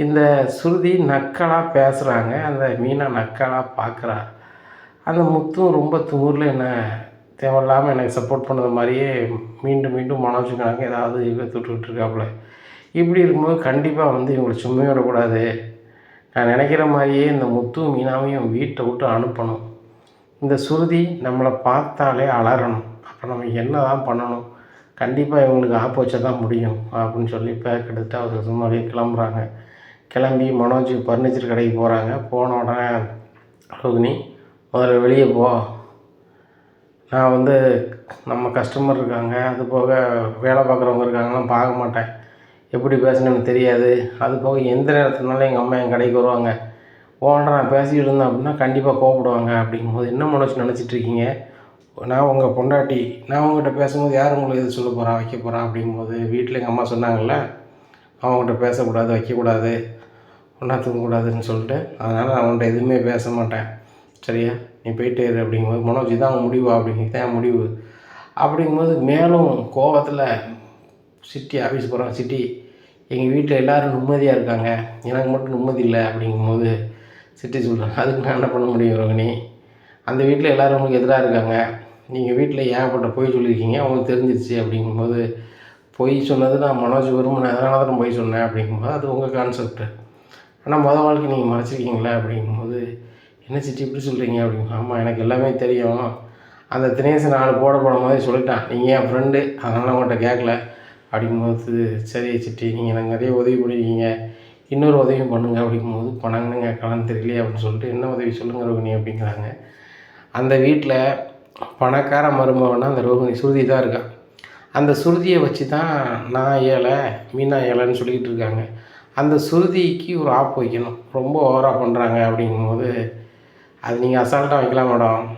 இந்த சுருதி நக்கலாக பேசுகிறாங்க. அந்த மீனா நக்கலாக பார்க்குறா. அந்த முத்தும் ரொம்ப துமுறில் என்ன தேவையில்லாமல் எனக்கு சப்போர்ட் பண்ணது மாதிரியே மீண்டும் மனோஜுக்காக ஏதாவது விட்டுருக்காப்புல. இப்படி இருக்கும்போது கண்டிப்பாக வந்து இவங்களை சும்மா விடக்கூடாது. நான் நினைக்கிற மாதிரியே இந்த முத்தும் மீனாவையும் வீட்டை விட்டு அனுப்பணும். இந்த சுருதி நம்மளை பார்த்தாலே அலறணும். அப்போ நம்ம என்ன தான் பண்ணணும், கண்டிப்பாக இவங்களுக்கு ஆப்போச்சா தான் முடியும் அப்படின்னு சொல்லி பேக் எடுத்துட்டு அவர் சும்மாவே கிளம்புறாங்க. கிளம்பி மனோஜ் ஃபர்னிச்சர் கடைக்கு போகிறாங்க. போன உடனே ரோகிணி முதல்ல வெளியே போ, நான் வந்து நம்ம கஸ்டமர் இருக்காங்க, அது போக வேலை பார்க்குறவங்க இருக்காங்கலாம் பார்க்க மாட்டேன், எப்படி பேசணும்னு தெரியாது, அது போக எந்த நேரத்துனாலும் எங்கள் அம்மா என் கடைக்கு வருவாங்க, ஓனர் நான் பேசிக்கிட்டு இருந்தேன் அப்படின்னா கண்டிப்பாக கோவப்படுவாங்க அப்படிங்கும்போது என்ன மனோஜ் நினச்சிட்ருக்கீங்க, நான் உங்கள் பொண்டாட்டி, நான் உங்கள்கிட்ட பேசும்போது யார் உங்களுக்கு எது சொல்ல போகிறா வைக்க போகிறா அப்படிங்கும்போது வீட்டில் எங்கள் அம்மா சொன்னாங்கள்ல அவங்ககிட்ட பேசக்கூடாது வைக்கக்கூடாது ஒன்றா தூங்கக்கூடாதுன்னு சொல்லிட்டு, அதனால் நான் அவன்கிட்ட எதுவுமே பேச மாட்டேன், சரியா நீ போயிட்டே இரு அப்படிங்கும்போது மனோஜ் இதான் அவன் முடிவா அப்படிங்கிறது தான் முடிவு அப்படிங்கும்போது மேலும் கோபத்தில் சிட்டி ஆஃபீஸ் போகிறாங்க. சிட்டி எங்கள் வீட்டில் எல்லோரும் நிம்மதியாக இருக்காங்க, எனக்கு மட்டும் நிம்மதி இல்லை அப்படிங்கும்போது சிட்டி சொல்கிறாங்க. அதுக்கு நான் என்ன பண்ண முடியும் ரோகிணி, அந்த வீட்டில் எல்லோரும் உங்களுக்கு எதிராக இருக்காங்க, நீங்கள் வீட்டில் ஏகப்பட்ட பொய் சொல்லியிருக்கீங்க அவங்களுக்கு தெரிஞ்சிருச்சு அப்படிங்கும்போது பொய் சொன்னது நான் மனோஜ் விரும்பினேன், அதனால தான் நான் பொய் சொன்னேன் அப்படிங்கும்போது அது உங்கள் கான்செப்ட்டு, ஆனால் வாழ்க்கை நீங்கள் மறைச்சிருக்கீங்களே அப்படிங்கும்போது என்ன சிட்டி இப்படி சொல்கிறீங்க அப்படிங்க. ஆமாம் எனக்கு எல்லாமே தெரியும், அந்த தினேசன் ஆள் போட மாதிரி சொல்லிட்டான், நீங்கள் என் ஃப்ரெண்டு அதனால் உங்கள்கிட்ட கேட்கல அப்படிங்கும்போது, சரி சிட்டி நீங்கள் எனக்கு நிறைய உதவி பண்ணியிருக்கீங்க, இன்னொரு உதவியும் பண்ணுங்க அப்படிங்கும்போது, பணங்கன்னு கேட்கலான்னு தெரியலையே அப்படின்னு சொல்லிட்டு, என்ன உதவி சொல்லுங்கள் ரோகிணி அப்படிங்கிறாங்க. அந்த வீட்டில் பணக்கார மருமகன்னா அந்த ரோகிணி சுருதி தான் இருக்கா. அந்த சுருதியை வச்சு தான் நான் ஏழை மீனா ஏழைன்னு சொல்லிக்கிட்டு இருக்காங்க. அந்த சுருதிக்கு ஒரு ஆப் வைக்கணும், ரொம்ப ஓவராக பண்ணுறாங்க அப்படிங்கும்போது, அது நீங்கள் அசால்ட்டாக வைக்கலாம் மேடம்,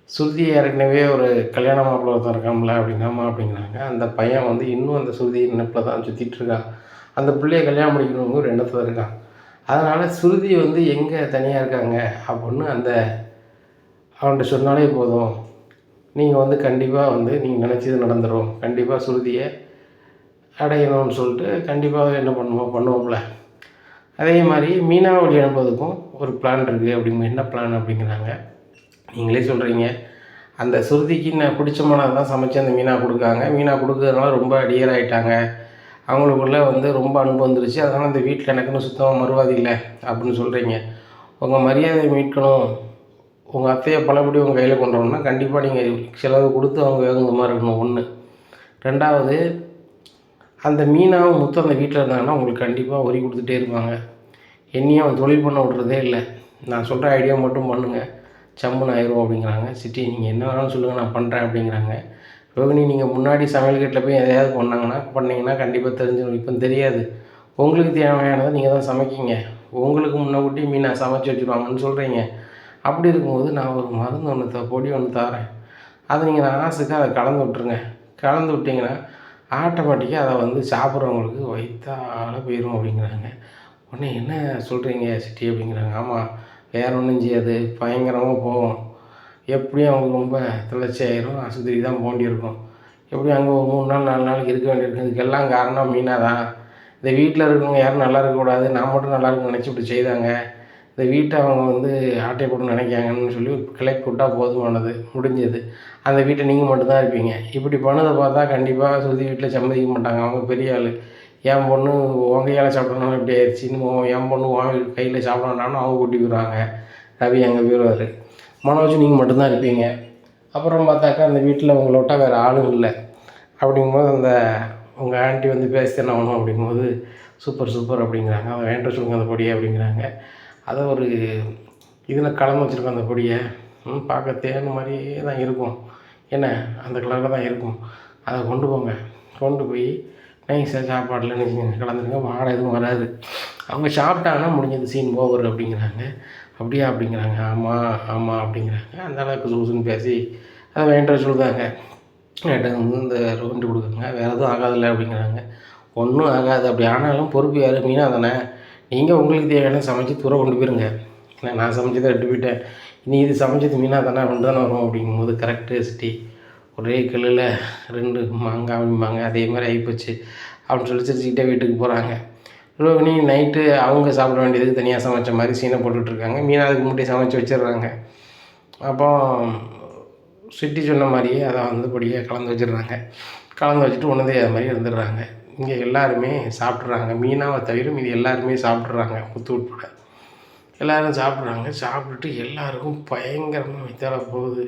சுருதி ஏற்கனவே ஒரு கல்யாண மாப்பிள்ளை ஒருத்தன் இருக்கான்ல அப்படிங்காமா அப்படிங்கிறாங்க. அந்த பையன் வந்து இன்னும் அந்த சுருதி நினைப்பில் தான் சுற்றிட்டுருக்கான். அந்த பிள்ளையை கல்யாணம் பண்ணிக்கணுங்க ஒரு எண்ணத்தில் இருக்கான். அதனால் சுருதி வந்து எங்கே தனியாக இருக்காங்க அப்படின்னு அவன்கிட்ட சொன்னாலே போதும், நீங்கள் வந்து கண்டிப்பாக வந்து நீங்கள் நினச்சது நடந்துடும், கண்டிப்பாக சுருதியை அடையணும்னு சொல்லிட்டு கண்டிப்பாக என்ன பண்ணுவோம்ல. அதே மாதிரி மீனாவை வழி அனுப்புறதுக்கும் ஒரு பிளான் இருக்குது அப்படிங்க. என்ன பிளான் அப்படிங்கிறாங்க. நீங்களே சொல்கிறீங்க, அந்த சுருதிக்கு நான் பிடிச்சமானது தான் சமைச்சு அந்த மீனா கொடுக்காங்க. மீனா கொடுக்கறதுனால ரொம்ப டியர் ஆகிட்டாங்க, அவங்களுக்குள்ளே வந்து ரொம்ப அன்பு வந்துருச்சு. அதனால் அந்த வீட்டில் எனக்குன்னு சுத்தமாக மறுவாதி இல்லை அப்படின்னு சொல்கிறீங்க. உங்கள் மரியாதையை மீட்கணும், உங்கள் அத்தையை பலபடி உங்கள் கையில் கொண்டு வரணும்னா கண்டிப்பாக நீங்கள் செலவு கொடுத்து அவங்க வேகுந்த மாதிரி இருக்கணும். 1. 2வது, அந்த மீனாவும் முத்து அந்த வீட்டில் இருந்தாங்கன்னா உங்களுக்கு கண்டிப்பாக ஒரி கொடுத்துட்டே இருப்பாங்க. என்னையும் அவன் தொழில் பண்ண விட்றதே இல்லை, நான் சொல்கிற ஐடியா மட்டும் பண்ணுங்கள், சம்முன்னு ஆயிரும் அப்படிங்கிறாங்க. சிட்டி நீங்கள் என்ன வேணாலும் சொல்லுங்கள், நான் பண்ணுறேன் அப்படிங்கிறாங்க. ரோகிணி நீங்கள் முன்னாடி சமையல் கட்டில் போய் எதையாவது பண்ணிங்கன்னா கண்டிப்பாக தெரிஞ்சிடும். இப்போ தெரியாது, உங்களுக்கு தேவையானதை நீங்கள் தான் சமைக்கிங்க, உங்களுக்கு முன்னக்கூட்டி மீனை சமைச்சு வச்சுருவாங்கன்னு சொல்கிறீங்க. அப்படி இருக்கும்போது நான் ஒரு மருந்து ஒன்று பொடி ஒன்று தரேன், அதை நீங்கள் ஆசைக்கு அதை கலந்து விட்ருங்க. கலந்து விட்டிங்கன்னா ஆட்டோமேட்டிக்காக அதை வந்து சாப்பிட்றவங்களுக்கு வயிற்றால போயிடும் அப்படிங்கிறாங்க. உடனே என்ன சொல்கிறீங்க சிட்டி அப்படிங்கிறாங்க. ஆமாம், வேறு ஒன்றும் செய்யாது, பயங்கரமாக போகும், எப்படியும் அவங்களுக்கு ரொம்ப தளர்ச்சி ஆயிரும், ஆஸ்பத்திரி தான் போண்டியிருக்கும், எப்படியும் அங்கே ஒரு 3 நாள் 4 நாளைக்கு இருக்க வேண்டியிருக்கும். இதுக்கெல்லாம் காரணம் மீனா தான். இந்த வீட்டில் இருக்கவங்க யாரும் நல்லா இருக்கக்கூடாது, நான் மட்டும் நல்லா இருக்குன்னு நினச்சி இப்படி செய்தாங்க. இந்த வீட்டை அவங்க வந்து ஆட்டை போட்டு நினைக்காங்கன்னு சொல்லி கிளப்பி விட்டால் போதுமானது, முடிஞ்சது. அந்த வீட்டை நீங்கள் மட்டும்தான் இருப்பீங்க. இப்படி பண்ணதை பார்த்தா கண்டிப்பாக சுருதி வீட்டில் சம்மதிக்க மாட்டாங்க. அவங்க பெரிய ஆள், என் பொண்ணு உன் கையால் சாப்பிட்றனால இப்படி ஆயிடுச்சு, இன்னும் என் பொண்ணு உன் கையில் சாப்பிட்றான்னு அவங்க கூட்டி போயிடுவாங்க. ரவி அங்கே போயிடுவார், மனோஜ் நீங்கள் மட்டும்தான் இருப்பீங்க. அப்புறம் பார்த்தாக்கா அந்த வீட்டில் உங்களை விட்டால் வேறு ஆளும் இல்லை. அப்படிங்கும்போது அந்த உங்கள் ஆண்டி வந்து பேசித்தானே ஆகணும் அப்படிங்கும்போது, சூப்பர் அப்படிங்கிறாங்க. அதை வேண்ட சொல்லுங்கள் அந்த பொடியை அப்படிங்கிறாங்க. அதை ஒரு இதில் கலந்து வச்சுருக்கோம் அந்த பொடியை, பார்க்க தேன் மாதிரியே தான் இருக்கும், என்ன அந்த கலரில் தான் இருக்கும். அதை கொண்டு போங்க, கொண்டு போய் நைஸாக சாப்பாட்டில் கலந்துருங்க, வாடை எதுவும் வராது. அவங்க சாப்பிட்டாங்கன்னா முடிஞ்சது, சீன் ஓவர் அப்படிங்கிறாங்க. அப்படியா அப்படிங்கிறாங்க. ஆமாம் அப்படிங்கிறாங்க. அந்த அளவுக்கு லூசுன்னு பேசி அதை வேண்ட சொல்லுதாங்க. வந்து இந்த ரெண்டு கொடுக்குங்க, வேறு எதுவும் ஆகாதில்ல அப்படிங்கிறாங்க. ஒன்றும் ஆகாது, அப்படி ஆனாலும் பொறுப்பு யார், மீனா தானே, நீங்கள் உங்களுக்கு தேவையான சமைச்சு தூர கொண்டு போயிருங்க, இல்லை நான் சமைச்சதை எடுத்து போயிட்டேன், நீ இது சமைச்சது மீனா தானே அப்படின்னு தானே வரும் அப்படிங்கும்போது, கரெக்டு சிட்டி, ஒரே கல்லில் 2 மாங்காய் அப்படிம்பாங்க, அதே மாதிரி ஆகிப்போச்சு அப்படின்னு சொல்லி சிரிச்சுக்கிட்டே வீட்டுக்கு போகிறாங்க. ரோகிணி நைட்டு அவங்க சாப்பிட வேண்டியதுக்கு தனியாக சமைச்ச மாதிரி சீனை போட்டுட்ருக்காங்க. மீனா அதுக்கு முன்னாடி சமைச்சு வச்சிடுறாங்க. அப்போ சிட்டி சொன்ன மாதிரியே அதை வந்து பொடியாக கலந்து வச்சிடுறாங்க. கலந்து வச்சுட்டு ஒன்றுதே அது மாதிரி இருந்துடுறாங்க. இங்கே எல்லாருமே சாப்பிட்றாங்க, மீனாவை தவிர மீதி எல்லாருமே சாப்பிட்றாங்க, முத்து உட்பட எல்லோரும் சாப்பிட்றாங்க. சாப்பிட்டுட்டு எல்லாருக்கும் பயங்கரமாக வயிற்றால போகுது.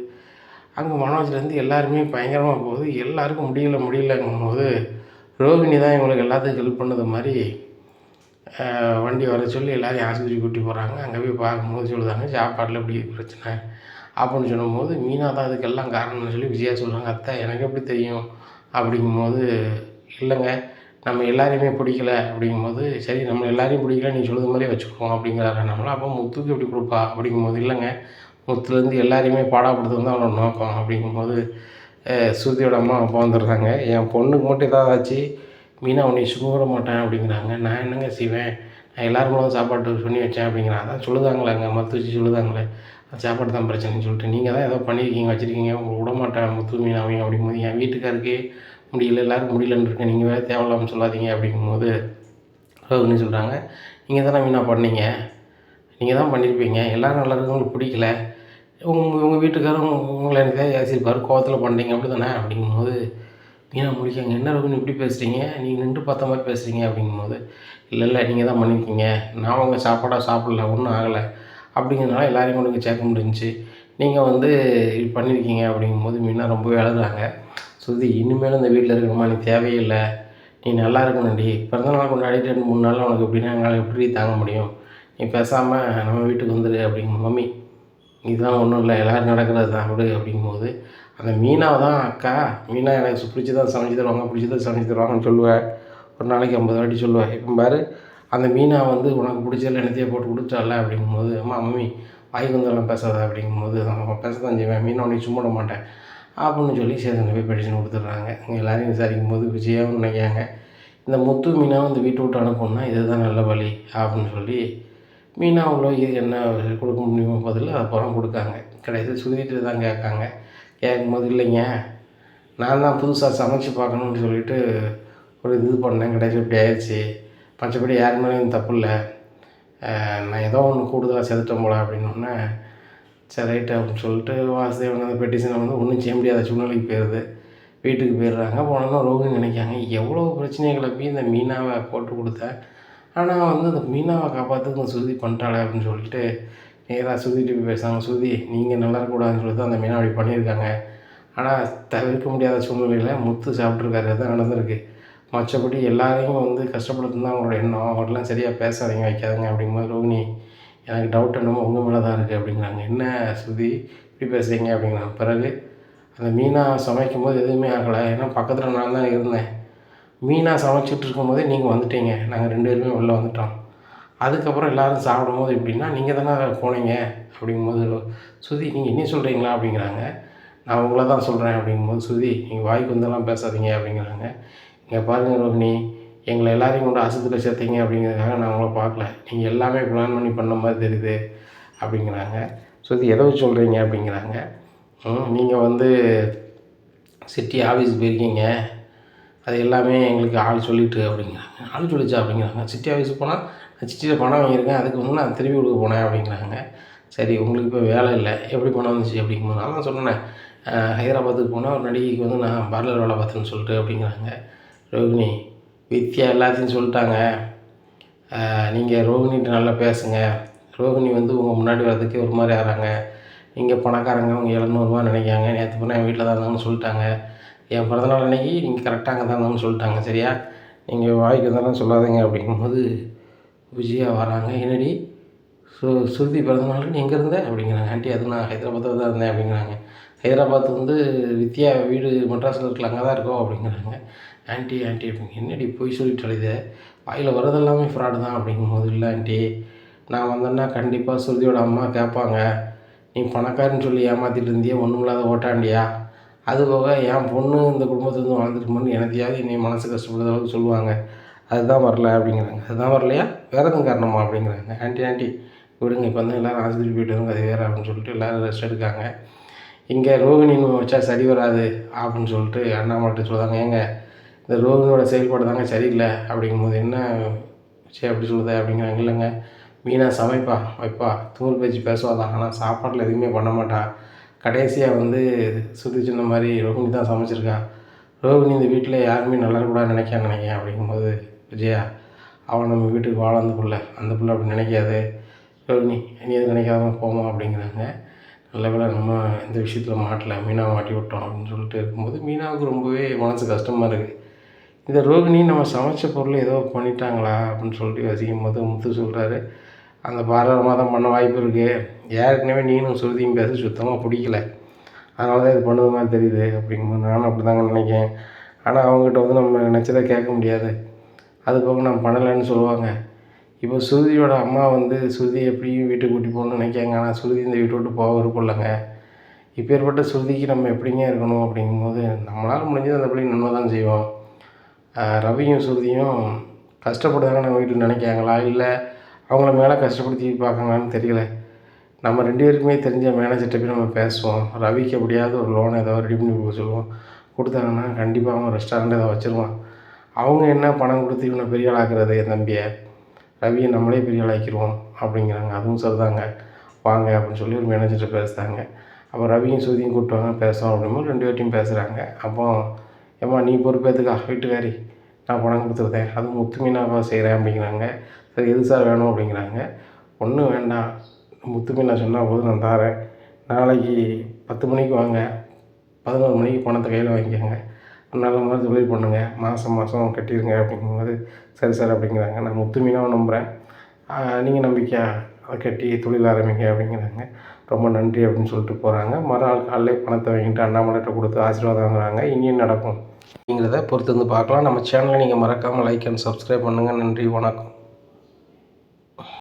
அங்கே மனோஜ்லேருந்து எல்லாருமே பயங்கரமாக போகுது. எல்லாருக்கும் முடியலங்கும்போது ரோகிணி தான் இவங்களுக்கு எல்லாத்துக்கும் ஹெல்ப் பண்ணது மாதிரி வண்டி வர சொல்லி எல்லோரையும் ஆஸ்பத்திரி கூட்டி போகிறாங்க. அங்கே போய் பார்க்கும்போது சொல்லுதாங்க, சாப்பாட்டில் இப்படி பிரச்சனை அப்படின்னு சொல்லும்போது, மீனா தான் அதுக்கெல்லாம் காரணம்னு சொல்லி விஜயா சொல்கிறாங்க. அத்தை எனக்கு எப்படி தெரியும் அப்படிங்கும்போது, இல்லைங்க நம்ம எல்லாரையுமே பிடிக்கல அப்படிங்கும்போது, சரி நம்ம எல்லாரையும் பிடிக்கல, நீ சொல்லுற மாதிரியே வச்சுக்குவோம் அப்படிங்கிறாரு நம்மள. அப்போ முத்துக்கு எப்படி கொடுப்பா அப்படிங்கும்போது, இல்லைங்க முத்துலேருந்து எல்லாரையுமே பாடாப்படுத்துறது தான் அவனோட நோக்கம் அப்படிங்கும்போது, ஸ்ருதியோட அம்மா அப்பா வந்துடுறாங்க. என் பொண்ணுக்கு மட்டும் ஏதாவது ஆச்சு மீனா உன்னை சும்மா மாட்டேன் அப்படிங்கிறாங்க. நான் என்னங்க செய்வேன், நான் எல்லோரும் சாப்பாட்டு பண்ணி வச்சேன் அப்படிங்கிறான். அதான் சொல்லுதாங்களேங்க, மற்ற வச்சு சொல்லுதாங்களே, சாப்பாடு தான் பிரச்சனைன்னு சொல்லிட்டு, நீங்கள் தான் ஏதோ பண்ணியிருக்கீங்க வச்சுருக்கீங்க, உங்களை விட மாட்டேன் முத்து மீனாவையும் அப்படிங்கும்போது, என் வீட்டுக்காருக்கே முடியல, எல்லோரும் முடியலன்னு இருக்கேன், நீங்கள் வேறு தேவையில்லாமல் சொல்லாதீங்க அப்படிங்கும்போது ரோகிணி சொல்கிறாங்க, நீங்கள் தானே மீனா பண்ணீங்க, நீங்கள் தான் பண்ணியிருப்பீங்க, எல்லோரும் நல்லா இருக்கவங்களுக்கு பிடிக்கல, உங்கள் வீட்டுக்காரும் உங்களை எனக்கு ஏசிருப்பார், கோவத்தில் பண்ணுறீங்க அப்படி தானே அப்படிங்கும்போது, மீனா முடிக்காங்க. என்ன ரோகிணி இப்படி பேசுகிறீங்க, நீங்கள் நின்று பார்த்த மாதிரி பேசுகிறீங்க அப்படிங்கும்போது, இல்லை நீங்கள் தான் பண்ணியிருக்கீங்க, நான் உங்கள் சாப்பாடாக சாப்பிடல, ஒன்றும் ஆகலை அப்படிங்கிறதுனால எல்லாரையும் கொண்டு இங்கே சேர்க்க முடிஞ்சிச்சு, நீங்கள் வந்து இப்படி பண்ணியிருக்கீங்க அப்படிங்கும்போது மீனா ரொம்பவே அழுகுறாங்க. சுருதி இனிமேலும் இந்த வீட்டில் இருக்கணுமா, நீ தேவையே இல்லை, நீ நல்லா இருக்கணும்டி, பிறந்தநாள் கொண்டாடிட்டு 2, 3 நாளில் உனக்கு எப்படின்னா எங்களால் எப்படி தாங்க முடியும், நீ பேசாமல் நம்ம வீட்டுக்கு வந்துடு அப்படிங்கும். மம்மி இதெல்லாம் ஒன்றும் இல்லை, எல்லோரும் நடக்கிறது தான் விடு அப்படிங்கும்போது, அந்த மீனாவை தான் அக்கா, மீனா எனக்கு பிடிச்சதான் சமைச்சு தருவாங்க, பிடிச்சதான் சமைச்சு தருவாங்கன்னு சொல்லுவேன். ஒரு நாளைக்கு 50 வாட்டி சொல்லுவேன். இப்போ பாரு, அந்த மீனா வந்து உனக்கு பிடிச்சதில்ல என்னத்தையே போட்டு கொடுத்தால அப்படிங்கும்போது, அம்மா மம்மி வாய்க்கு வந்தெல்லாம் பேசாத அப்படிங்கும்போது, நம்ம பேச தான் செய்வேன், மீனை உன்னை சும்மா விட மாட்டேன் அப்படின்னு சொல்லி சேதனை போய் பெடிஷன் கொடுத்துட்றாங்க. இங்கே எல்லாரையும் விசாரிக்கும் போது விஜயாவும் நினைக்காங்க, இந்த முத்து மீனாவும் இந்த வீட்டை விட்டு அனுப்பணும்னா இதுதான் நல்ல வழி அப்படின்னு சொல்லி மீனா அவ்வளோ இது என்ன கொடுக்க முடியுமோ பதில் அப்புறம் கொடுக்காங்க. கடைசியில் சுருதிட்டு தான் கேட்காங்க. கேட்கும்போது இல்லைங்க, நான் தான் புதுசாக சமைச்சு பார்க்கணுன்னு சொல்லிட்டு ஒரு இது பண்ணேன், கடைசியில் இப்படி ஆயிடுச்சு, மற்றபடி யார் மேலேயும் தப்பு இல்லை, நான் ஏதோ ஒன்று கூடுதலாக செதுட்டேன் போல அப்படின்னோடனே சரி ரைட்டு அப்படின்னு சொல்லிட்டு வாசுதேவன் அந்த பெட்டிஷனை வந்து ஒன்றும் செய்ய முடியாத சூழ்நிலைக்கு போயிடுது. வீட்டுக்கு போயிடுறாங்க. போனோன்னா ரோகிணி நினைக்காங்க, எவ்வளோ பிரச்சனையை கிளப்பி இந்த மீனாவை போட்டு கொடுத்தேன், ஆனால் வந்து இந்த மீனாவை காப்பாற்றுறதுக்கு சுருதி பண்ணிட்டாளே அப்படின்னு சொல்லிட்டு நேராக சுருதிட்டு போய் பேசுகிறாங்க. சுருதி நீங்கள் நல்லா இருக்கக்கூடாதுன்னு சொல்லிட்டு அந்த மீனா அப்படி பண்ணியிருக்காங்க, ஆனால் தவிர்க்க முடியாத சூழ்நிலையில் முத்து சாப்பிட்ருக்காரு, அதுதான் நடந்திருக்கு, மற்றபடி எல்லாரையும் வந்து கஷ்டப்படுத்துன்னு தான் அவங்களோட எண்ணம், அவங்கள்ட்டலாம் சரியாக பேசாதீங்க வைக்காதுங்க அப்படிங்கும்போது ரோகிணி எனக்கு டவுட் என்னமோ உங்கள் மேலே தான் இருக்குது அப்படிங்கிறாங்க. என்ன ஸ்ருதி இப்படி பேசுகிறீங்க அப்படிங்கிறாங்க. பிறகு அந்த மீனா சமைக்கும்போது எதுவுமே ஆகலை, ஏன்னா பக்கத்தில் நான் தான் இருந்தேன், மீனா சமைச்சிட்டு இருக்கும்போதே நீங்கள் வந்துட்டீங்க, நாங்கள் 2 பேருமே உள்ளே வந்துட்டோம், அதுக்கப்புறம் எல்லோரும் சாப்பிடும்போது எப்படின்னா நீங்கள் தானே போனீங்க அப்படிங்கும்போது ஸ்ருதி நீங்கள் என்ன சொல்கிறீங்களா அப்படிங்கிறாங்க. நான் உங்களை தான் சொல்கிறேன் அப்படிங்கும்போது ஸ்ருதி நீங்கள் வாய்க்கு வந்தெல்லாம் பேசாதீங்க அப்படிங்கிறாங்க. இங்கே பாருங்கள் ரோஹிணி, எங்களை எல்லாரையும் கொண்டு ஆஸ்பத்திரியில் சேர்த்தீங்க அப்படிங்கிறதுக்காக நான் உங்களை பார்க்கல, நீங்கள் எல்லாமே பிளான் பண்ணி பண்ண மாதிரி தெரியுது அப்படிங்கிறாங்க. ஸ்ருதி எதை வச்சு சொல்கிறீங்க அப்படிங்கிறாங்க. நீங்கள் வந்து சிட்டி ஆஃபீஸ் போயிருக்கீங்க, அது எல்லாமே எங்களுக்கு ஆள் சொல்லிட்டு அப்படிங்கிறாங்க. ஆள் சொல்லிச்சா அப்படிங்கிறாங்க. சிட்டி ஆஃபீஸுக்கு போனால் நான் சிட்டியில் பணம் வாங்கியிருக்கேன், அதுக்கு வந்து நான் திருப்பி கொடுக்க போனேன் அப்படிங்கிறாங்க. சரி உங்களுக்கு இப்போ வேலை இல்லை, எப்படி பணம் வந்துச்சு அப்படிங்கும்போது நான் தான் சொன்னேன், ஹைதராபாத்துக்கு போனால் ஒரு நடிகைக்கு வந்து நான் பார்லர் வேலை பார்த்தேன்னு சொல்லிட்டு அப்படிங்கிறாங்க. ரோகிணி வித்யா எல்லாத்தையும் சொல்லிட்டாங்க, நீங்கள் ரோகிணிகிட்ட நல்லா பேசுங்க, ரோகிணி வந்து உங்கள் முன்னாடி வர்றதுக்கே ஒரு மாதிரி ஆகிறாங்க, இங்கே பணக்காரங்க அவங்க 700 நினைக்காங்க, நேற்று போனால் என் வீட்டில் தான் இருந்தாங்கன்னு சொல்லிட்டாங்க, என் பிறந்தநாள் அன்றைக்கி நீங்கள் கரெக்டாக அங்கே தான் இருந்தாங்கன்னு சொல்லிட்டாங்க, சரியா நீங்கள் வாய்க்கு வந்தாலும் சொல்லாதீங்க அப்படிங்கும்போது விஜயா வராங்க. என்னடி ஸ்ருதி பிறந்தநாளுக்கு நீ எங்கே இருந்த அப்படிங்கிறாங்க. ஆண்டி அது நான் ஹைதராபாத்தில் தான் இருந்தேன் அப்படிங்கிறாங்க. ஹைதராபாத் வந்து வித்யா வீடு மெட்ராஸில் இருக்கல, அங்கே தான் இருக்கோம் அப்படிங்கிறாங்க. ஆண்டி ஆண்டி அப்படிங்க, என்னடி பொய் சொல்லிட்டு அழுது, வாயில் வரதெல்லாமே ஃப்ராடு தான் அப்படிங்கும்போது, இல்லை ஆண்டி நான் வந்தேன்னா கண்டிப்பாக ஸ்ருதியோட அம்மா கேட்பாங்க, நீ பணக்காரன்னு சொல்லி ஏமாற்றிட்டு இருந்தியா, ஒன்றுமில்லாத ஓட்டாண்டியா, அதுபோக என் பொண்ணு இந்த குடும்பத்துலேருந்து வாழ்ந்துருக்கும்போது எனத்தையாவது என்னை மனசு கஷ்டப்படுற அளவுக்கு சொல்லுவாங்க, அதுதான் வரல அப்படிங்கிறாங்க. அதுதான் வரலையா, வேறு எதுவும் காரணமா அப்படிங்கிறாங்க. ஆண்டி ஆண்டி விடுங்க, இப்போ வந்து எல்லோரும் ஆஸ்பத்திரி போய்ட்டு வருங்க, அது வேறு அப்படின்னு சொல்லிட்டு எல்லோரும் ரெஸ்ட் எடுக்காங்க. இங்கே ரோகிணின்னு வச்சா சரி வராது அப்படின்னு சொல்லிட்டு அண்ணாமலைகிட்ட சொல்லுவாங்க. ஏங்க இந்த ரோகிணியோட செயல்பாடு தாங்க சரியில்லை அப்படிங்கும்போது, என்ன சரி அப்படி சொல்லுது அப்படிங்கிறாங்க. இல்லைங்க மீனா சமைப்பா வைப்பா தூள் பேச்சு பேசுவாதான், ஆனால் சாப்பாட்டில் எதுவுமே பண்ண மாட்டா, கடைசியாக வந்து சுற்றி சொன்ன மாதிரி ரோகிணி தான் சமைச்சிருக்கா, ரோகிணி இந்த வீட்டில் யாருமே நல்லா இருக்கக்கூடாதுன்னு நினைக்கிறேன் அப்படிங்கும்போது விஜயா அவன் நம்ம வீட்டுக்கு வாழ அந்த பிள்ளை அப்படி நினைக்காது, ரோகிணி நீ எதுவும் நினைக்காம போமா அப்படிங்கிறாங்க. நல்ல வேளை நம்ம இந்த விஷயத்தில் மாட்டலை, மீனாவை மாட்டி விட்டோம் அப்படின்னு சொல்லிட்டு இருக்கும்போது மீனாவுக்கு ரொம்பவே மனசு கஷ்டமாக இருக்குது. இந்த ரோகிணி நம்ம சமைச்ச பொருள் ஏதோ பண்ணிட்டாங்களா அப்படின்னு சொல்லிட்டு யோசிக்கும் போது முத்து சொல்கிறாரு, அந்த பார்லர் தான் பண்ண வாய்ப்பு இருக்குது, ஏற்கனவே நீனும் சுருதியும் பேச சுத்தமாக பிடிக்கல, அதனால தான் இது பண்ணுற மாதிரி தெரியுது அப்படிங்கும்போது நானும் அப்படி தாங்க நினைக்கிறேன், ஆனால் அவங்ககிட்ட வந்து நம்ம நினச்சதை கேட்க முடியாது, அது போக நான் பண்ணலைன்னு சொல்லுவாங்க. இப்போ சுருதியோட அம்மா வந்து சுருதி எப்படியும் வீட்டுக்கு கூட்டி போகணுன்னு நினைக்காங்க, ஆனால் சுருதி இந்த வீட்டை விட்டு போக விருப்பம் இல்லைங்க. இப்பேற்பட்ட சுருதிக்கு நம்ம எப்படிங்க இருக்கணும் அப்படிங்கும்போது, நம்மளால் முடிஞ்சது அந்த பிள்ளைங்க நன்மை தான் செய்வோம். ரவியும் சுருதியும் கஷ்டப்படுறாங்க நம்ம வீட்டில் நினைக்காங்களா, இல்லை அவங்கள மேலே கஷ்டப்படுத்தி பார்க்காங்களான்னு தெரியல. நம்ம 2 பேருக்குமே தெரிஞ்ச மேனேஜர்கிட்ட போய் நம்ம பேசுவோம், ரவிக்கு எப்படியாவது ஒரு லோன் ஏதாவது ரெடி பண்ணி கொடுக்க சொல்லுவோம், கொடுத்தாங்கன்னா கண்டிப்பாக அவன் ரெஸ்டாரண்ட் ஏதாவது வச்சுருவான். அவங்க என்ன பணம் கொடுத்து இவனை பெரிய ஆள் ஆக்குறது, என் தம்பியை ரவியை நம்மளே பெரிய ஆள் ஆக்கிடுவோம் அப்படிங்கிறாங்க. அதுவும் சரிதாங்க, வாங்க அப்படின்னு சொல்லி ஒரு மேனேஜர்கிட்ட பேசுகிறாங்க. அப்போ ரவியும் சுருதியும் கூப்பிட்டு வாங்க பேசுவோம் அப்படிங்கும்போது 2 பேர்ட்டையும் பேசுகிறாங்க. அப்போ ஏம்மா நீ பொறுப்பேற்றுக்கா வீட்டுக்காரி, நான் பணம் கொடுத்துருந்தேன், அதுவும் முத்து மீனாவா செய்கிறேன் அப்படிங்கிறாங்க. சரி எது சார் வேணும் அப்படிங்கிறாங்க. ஒன்றும் வேண்டாம், முத்து மீனா சொன்னால் போதும் நான் தாரேன், நாளைக்கு 10 மணிக்கு வாங்க, 11 மணிக்கு பணத்தை கையில் வாங்கிக்கோங்க, நல்ல மாதிரி தொழில் பண்ணுங்கள், மாதம் மாதம் கட்டிடுங்க அப்படிங்கும்போது சரி சார் அப்படிங்கிறாங்க. நான் முத்துமீனாக நம்புகிறேன், நீங்கள் நம்பிக்கையாக அதை கட்டி தொழில் ஆரம்பிங்க அப்படிங்கிறாங்க. ரொம்ப நன்றி அப்படின்னு சொல்லிட்டு போகிறாங்க. மறுநாள் காலையிலே பணத்தை வாங்கிட்டு அண்ணாமலைகிட்ட கொடுத்து ஆசீர்வாதம் வாங்குறாங்க. இனியும் நடக்கும் அப்படிங்கிறத பொறுத்து வந்து பார்க்கலாம். நம்ம சேனலை நீங்கள் மறக்காமல் லைக் அண்ட் சப்ஸ்கிரைப் பண்ணுங்கள். நன்றி, வணக்கம்.